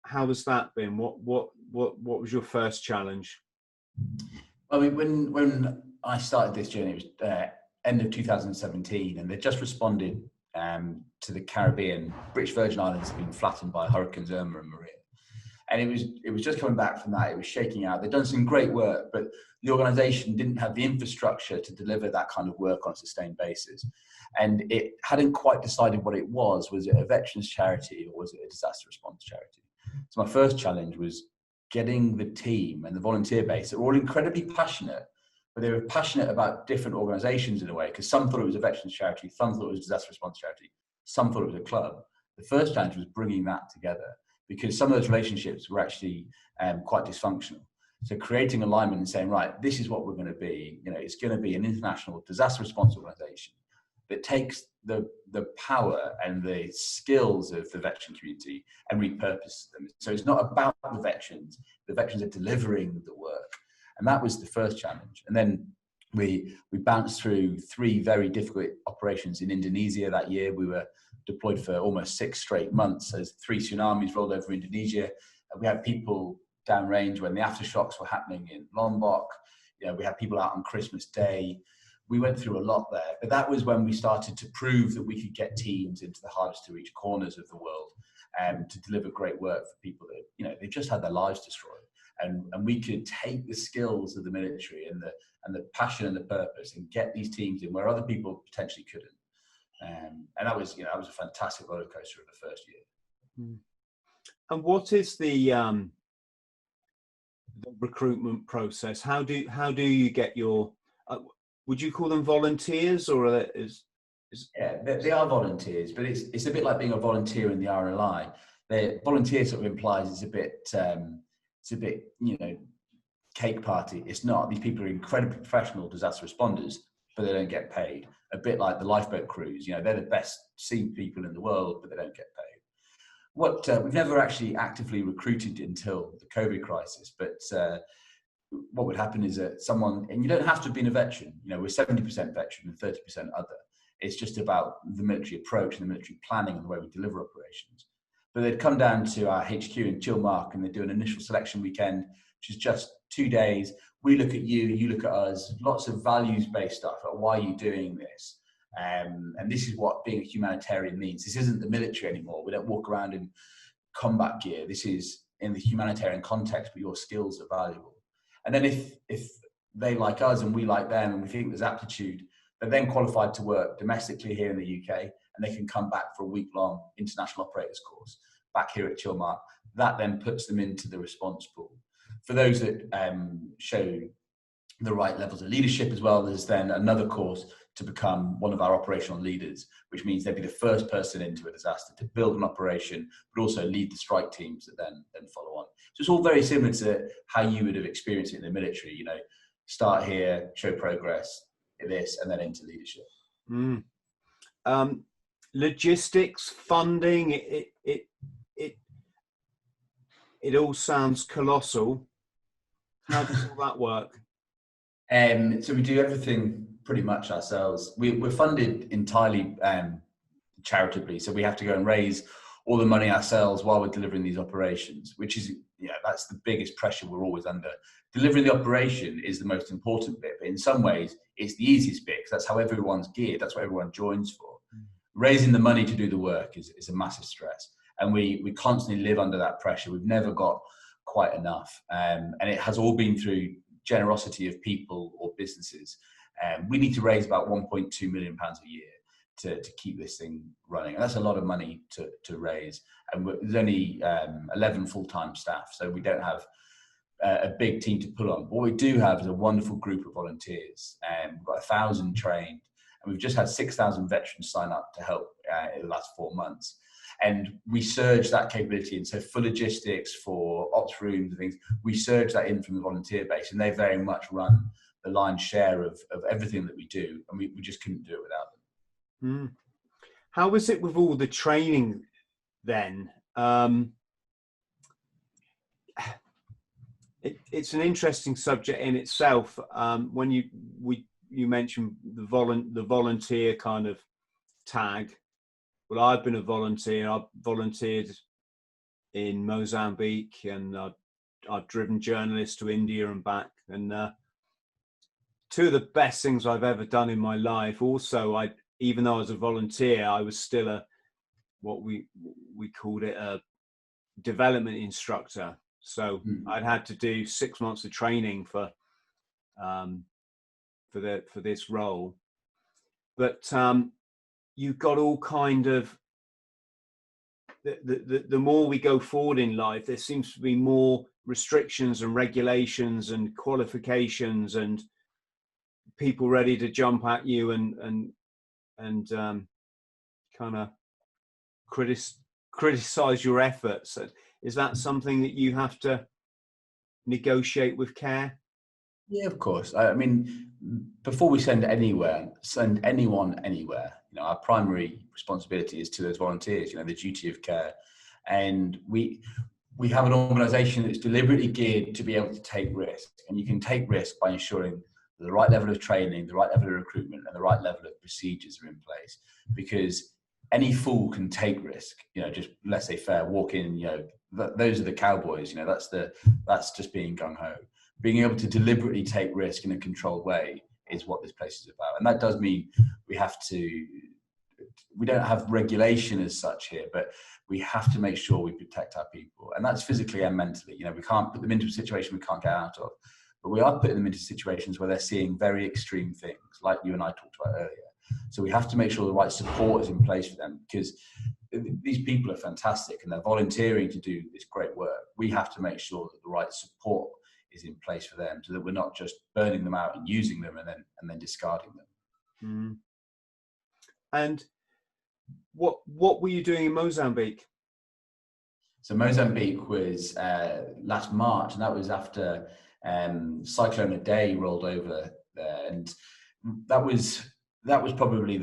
how has that been? What was your first challenge?
I mean, when I started this journey, it was end of 2017, and they just responded to the Caribbean. British Virgin Islands have been flattened by Hurricanes Irma and Maria. And it was just coming back from that. It was shaking out. They'd done some great work, but the organisation didn't have the infrastructure to deliver that kind of work on a sustained basis. And it hadn't quite decided what it was. Was it a veterans charity, or was it a disaster response charity? So my first challenge was getting the team and the volunteer base that were all incredibly passionate, but they were passionate about different organisations in a way, because some thought it was a veterans charity, some thought it was a disaster response charity, some thought it was a club. The first challenge was bringing that together, because some of those relationships were actually quite dysfunctional. So creating alignment and saying, right, this is what we're going to be. You know, it's going to be an international disaster response organisation that takes the power and the skills of the veteran community and repurposes them. So it's not about the veterans are delivering the work. And that was the first challenge. And then we bounced through 3 very difficult operations in Indonesia that year. We were deployed for almost 6 straight months as 3 tsunamis rolled over Indonesia. We had people downrange when the aftershocks were happening in Lombok. You know, we had people out on Christmas Day. We went through a lot there, but that was when we started to prove that we could get teams into the hardest to reach corners of the world and to deliver great work for people that, you know, they just had their lives destroyed. And we could take the skills of the military and the passion and the purpose and get these teams in where other people potentially couldn't. And that was, you know, that was a fantastic roller coaster of the first year.
And what is the recruitment process? How do you get your? Would you call them volunteers, or
Yeah, they are volunteers, but it's a bit like being a volunteer in the RLI. The volunteer sort of implies it's a bit, you know, cake party. It's not. These people are incredibly professional disaster responders but they don't get paid. A bit like the lifeboat crews, you know, they're the best seen people in the world, but they don't get paid. We've never actually actively recruited until the COVID crisis, but what would happen is that someone, and you don't have to have been a veteran, you know, we're 70% veteran and 30% other. It's just about the military approach and the military planning and the way we deliver operations. But they'd come down to our HQ in Chilmark and they'd do an initial selection weekend, which is just 2 days. We look at you, you look at us, lots of values-based stuff, like why are you doing this? And this is what being a humanitarian means. This isn't the military anymore. We don't walk around in combat gear. This is in the humanitarian context, but your skills are valuable. And then if they like us and we like them and we think there's aptitude, they're then qualified to work domestically here in the UK, and they can come back for a week-long international operators course back here at Chilmark. That then puts them into the response pool. For those that show the right levels of leadership as well, there's then another course to become one of our operational leaders, which means they'd be the first person into a disaster to build an operation, but also lead the strike teams that then follow on. So it's all very similar to how you would have experienced it in the military, you know, start here, show progress, this, and then into leadership.
Logistics, funding, it all sounds colossal. How does all that work?
So we do everything pretty much ourselves. We're funded entirely charitably, so we have to go and raise all the money ourselves while we're delivering these operations, which is, yeah, that's the biggest pressure we're always under. Delivering the operation is the most important bit, but in some ways it's the easiest bit because that's how everyone's geared, that's what everyone joins for. Raising the money to do the work is a massive stress, and we constantly live under that pressure. We've never got quite enough, and it has all been through generosity of people or businesses. We need to raise about £1.2 million a year to keep this thing running, and that's a lot of money to raise. And there's only 11 full-time staff, so we don't have a big team to pull on. What we do have is a wonderful group of volunteers, and we've got 1,000 trained, and we've just had 6,000 veterans sign up to help in the last 4 months. And we surge that capability in. So for logistics, for ops rooms and things, we surge that in from the volunteer base, and they very much run the lion's share of everything that we do, and we just couldn't do it without them.
How was it with all the training then? It's an interesting subject in itself. When you mentioned the volunteer kind of tag. Well, I've been a volunteer. I've volunteered in Mozambique, and I've driven journalists to India and back. And two of the best things I've ever done in my life. Also, even though I was a volunteer, I was still what we called it a development instructor. So I'd had to do 6 months of training for this role. But you've got all kind of the more we go forward in life, there seems to be more restrictions and regulations and qualifications and people ready to jump at you and kind of criticize your efforts. Is that something that you have to negotiate with care?
Yeah, of course. I mean, before we send anyone anywhere, you know, our primary responsibility is to those volunteers, you know, the duty of care. And we have an organization that's deliberately geared to be able to take risk. And you can take risk by ensuring that the right level of training, the right level of recruitment, and the right level of procedures are in place. Because any fool can take risk, you know, just laissez-faire, walk in, you know, those are the cowboys, you know, that's just being gung-ho. Being able to deliberately take risk in a controlled way is what this place is about. And that does mean we don't have regulation as such here, but we have to make sure we protect our people. And that's physically and mentally. You know, we can't put them into a situation we can't get out of, but we are putting them into situations where they're seeing very extreme things, like you and I talked about earlier. So we have to make sure the right support is in place for them, because these people are fantastic and they're volunteering to do this great work. We have to make sure that the right support is in place for them, so that we're not just burning them out and using them and then discarding them.
And what were you doing in Mozambique?
So Mozambique was last March, and that was after Cyclone Idai rolled over there. And that was probably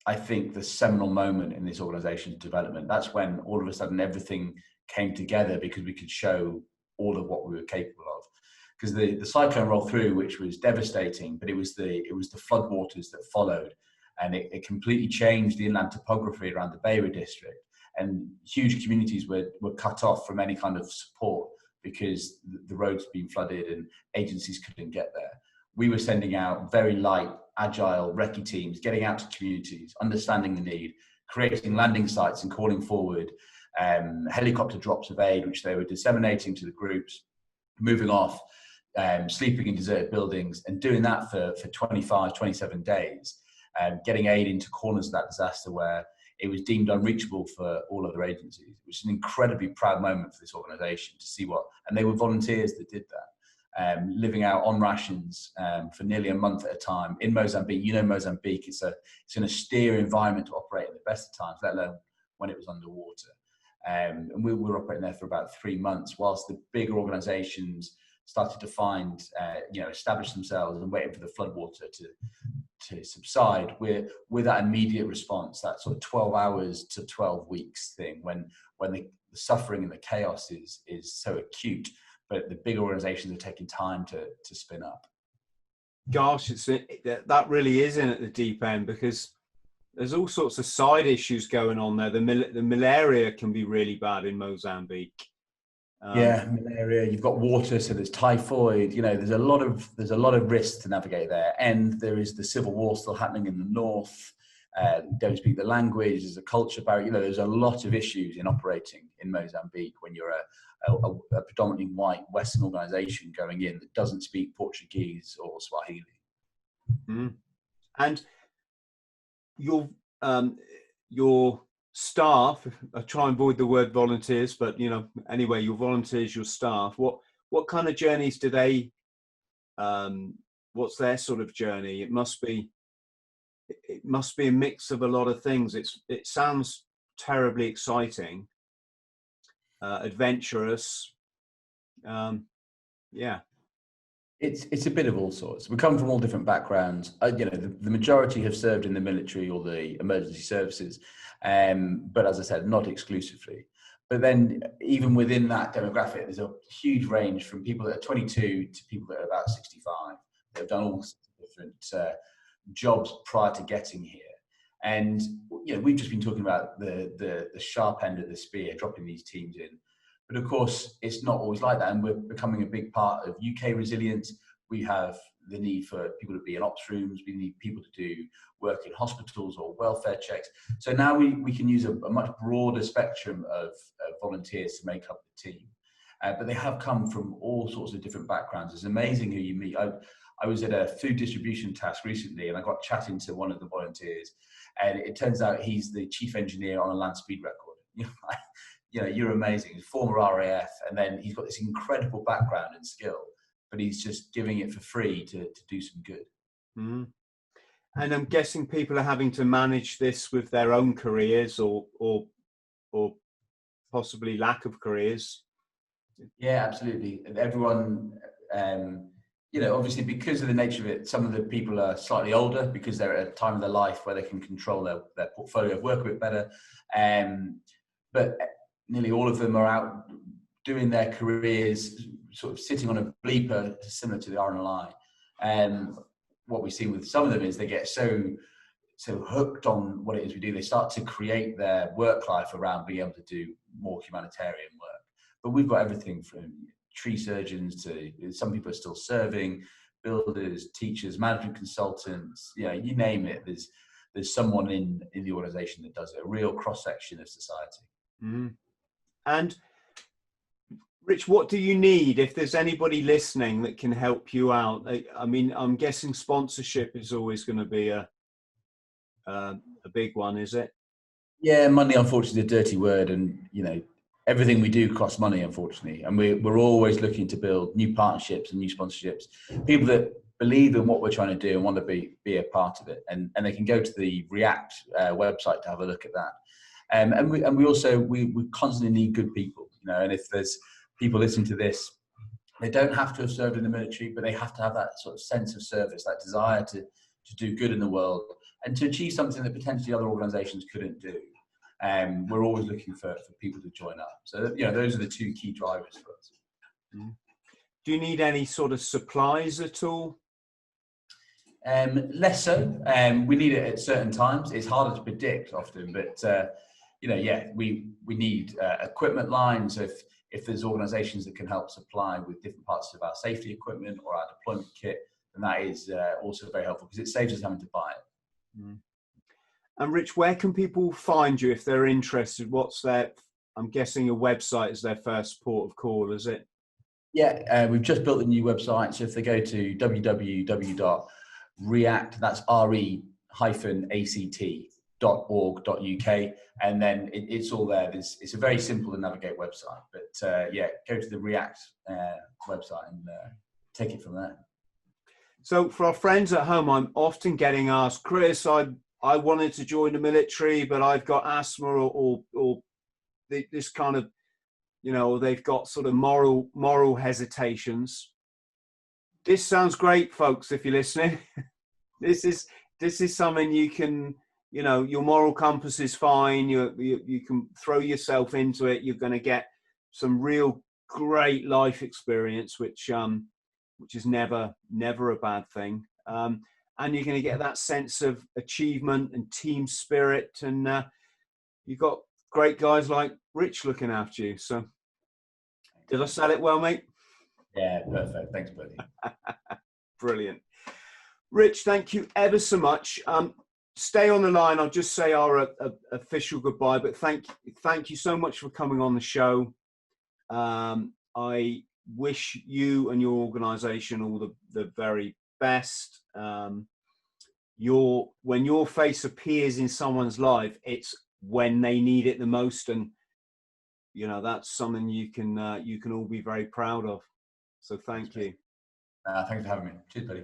I think the seminal moment in this organization's development. That's when all of a sudden everything came together, because we could show all of what we were capable of. Because the cyclone rolled through, which was devastating, but it was the floodwaters that followed, and it completely changed the inland topography around the Beira district, and huge communities were cut off from any kind of support because the roads had been flooded and agencies couldn't get there. We were sending out very light, agile recce teams, getting out to communities, understanding the need, creating landing sites and calling forward helicopter drops of aid, which they were disseminating to the groups, moving off, sleeping in deserted buildings, and doing that for 25, 27 days, getting aid into corners of that disaster where it was deemed unreachable for all other agencies, which is an incredibly proud moment for this organization to see and they were volunteers that did that, living out on rations for nearly a month at a time in Mozambique. You know, Mozambique, it's an austere environment to operate in the best of times, let alone when it was underwater. And we were operating there for about 3 months, whilst the bigger organizations started to establish themselves and waiting for the floodwater to subside. With that immediate response, that sort of 12 hours to 12 weeks thing, when the suffering and the chaos is so acute, but the big organizations are taking time to spin up.
Gosh, that really is in at the deep end, because there's all sorts of side issues going on there. The malaria can be really bad in Mozambique.
Malaria. You've got water, so there's typhoid. You know, there's a lot of risks to navigate there, and there is the civil war still happening in the north. Don't speak the language. There's a culture barrier. You know, there's a lot of issues in operating in Mozambique when you're a predominantly white Western organisation going in that doesn't speak Portuguese or Swahili.
Mm. And your staff, I try and avoid the word volunteers, but anyway, your volunteers, your staff, what kind of journeys do they, what's their sort of journey? It must be a mix of a lot of things. It sounds terribly exciting, adventurous.
It's a bit of all sorts. We come from all different backgrounds. The majority have served in the military or the emergency services, but as I said, not exclusively. But then even within that demographic, there's a huge range from people that are 22 to people that are about 65. They've done all sorts of different jobs prior to getting here. And we've just been talking about the sharp end of the spear, dropping these teams in. But of course, it's not always like that, and we're becoming a big part of UK resilience. We have the need for people to be in ops rooms. We need people to do work in hospitals or welfare checks. So now we can use a much broader spectrum of volunteers to make up the team. But they have come from all sorts of different backgrounds. It's amazing who you meet. I was at a food distribution task recently, and I got chatting to one of the volunteers, and it turns out he's the chief engineer on a land speed record. You're amazing. He's former RAF, and then he's got this incredible background and skill, but he's just giving it for free to do some good.
Mm. And I'm guessing people are having to manage this with their own careers or possibly lack of careers.
Yeah, absolutely. Everyone, obviously because of the nature of it, some of the people are slightly older because they're at a time of their life where they can control their portfolio of work a bit better. But nearly all of them are out doing their careers, sort of sitting on a bleeper similar to the RNLI. And what we've seen with some of them is they get so hooked on what it is we do, they start to create their work life around being able to do more humanitarian work. But we've got everything from tree surgeons to some people are still serving, builders, teachers, management consultants, you name it. There's someone in the organization that does it, a real cross-section of society.
Mm-hmm. And Rich, what do you need if there's anybody listening that can help you out? I mean, I'm guessing sponsorship is always going to be a big one, is it?
Yeah, money, unfortunately, is a dirty word, and everything we do costs money, unfortunately, and we're always looking to build new partnerships and new sponsorships. People that believe in what we're trying to do and want to be a part of it, and they can go to the React website to have a look at that. And we also constantly need good people, and if there's people listening to this, they don't have to have served in the military, but they have to have that sort of sense of service, that desire to to do good in the world and to achieve something that potentially other organisations couldn't do. We're always looking for people to join up. So, those are the two key drivers for us.
Do you need any sort of supplies at all?
Less so. We need it at certain times. It's harder to predict often, but we need equipment lines. If there's organisations that can help supply with different parts of our safety equipment or our deployment kit, then that is also very helpful because it saves us having to buy it.
And Rich, where can people find you if they're interested? I'm guessing your website is their first port of call, is it?
Yeah, we've just built a new website. So if they go to www.react, that's re-act.org.uk, and then it's all there. It's a very simple to navigate website, but go to the React website and take it from there.
So for our friends at home, I'm often getting asked, Chris, I wanted to join the military, but I've got asthma or this kind of, they've got sort of moral hesitations. This sounds great, folks, if you're listening. This is something you can, your moral compass is fine. You can throw yourself into it. You're going to get some real great life experience, which is never a bad thing. And you're going to get that sense of achievement and team spirit. And you've got great guys like Rich looking after you. So did I sell it well, mate?
Yeah, perfect. Thanks, buddy.
Brilliant. Rich, thank you ever so much. Stay on the line. I'll just say our official goodbye, but thank you so much for coming on the show. I wish you and your organisation all the very best. When your face appears in someone's life, it's when they need it the most, and that's something you can all be very proud of. So thank you.
Thanks for having me. Cheers, buddy.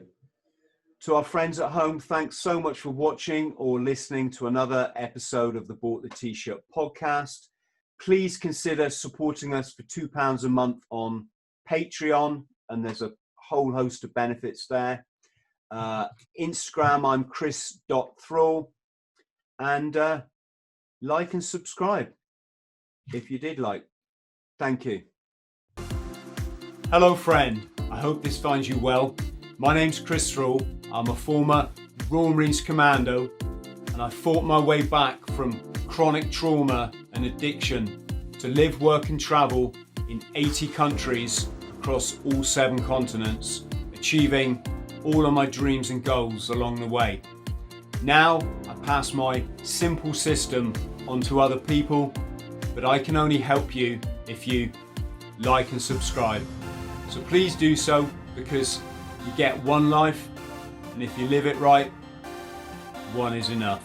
To our friends at home, thanks so much for watching or listening to another episode of the Bought the T-Shirt podcast. Please consider supporting us for £2 a month on Patreon, and there's a whole host of benefits there. Instagram, I'm chris.thrall, and like and subscribe if you did like. Thank you. Hello, friend. I hope this finds you well. My name's Chris Thrall. I'm a former Royal Marines Commando, and I fought my way back from chronic trauma and addiction to live, work and travel in 80 countries across all 7 continents, achieving all of my dreams and goals along the way. Now I pass my simple system on to other people, but I can only help you if you like and subscribe. So please do so, because you get one life, and if you live it right, one is enough.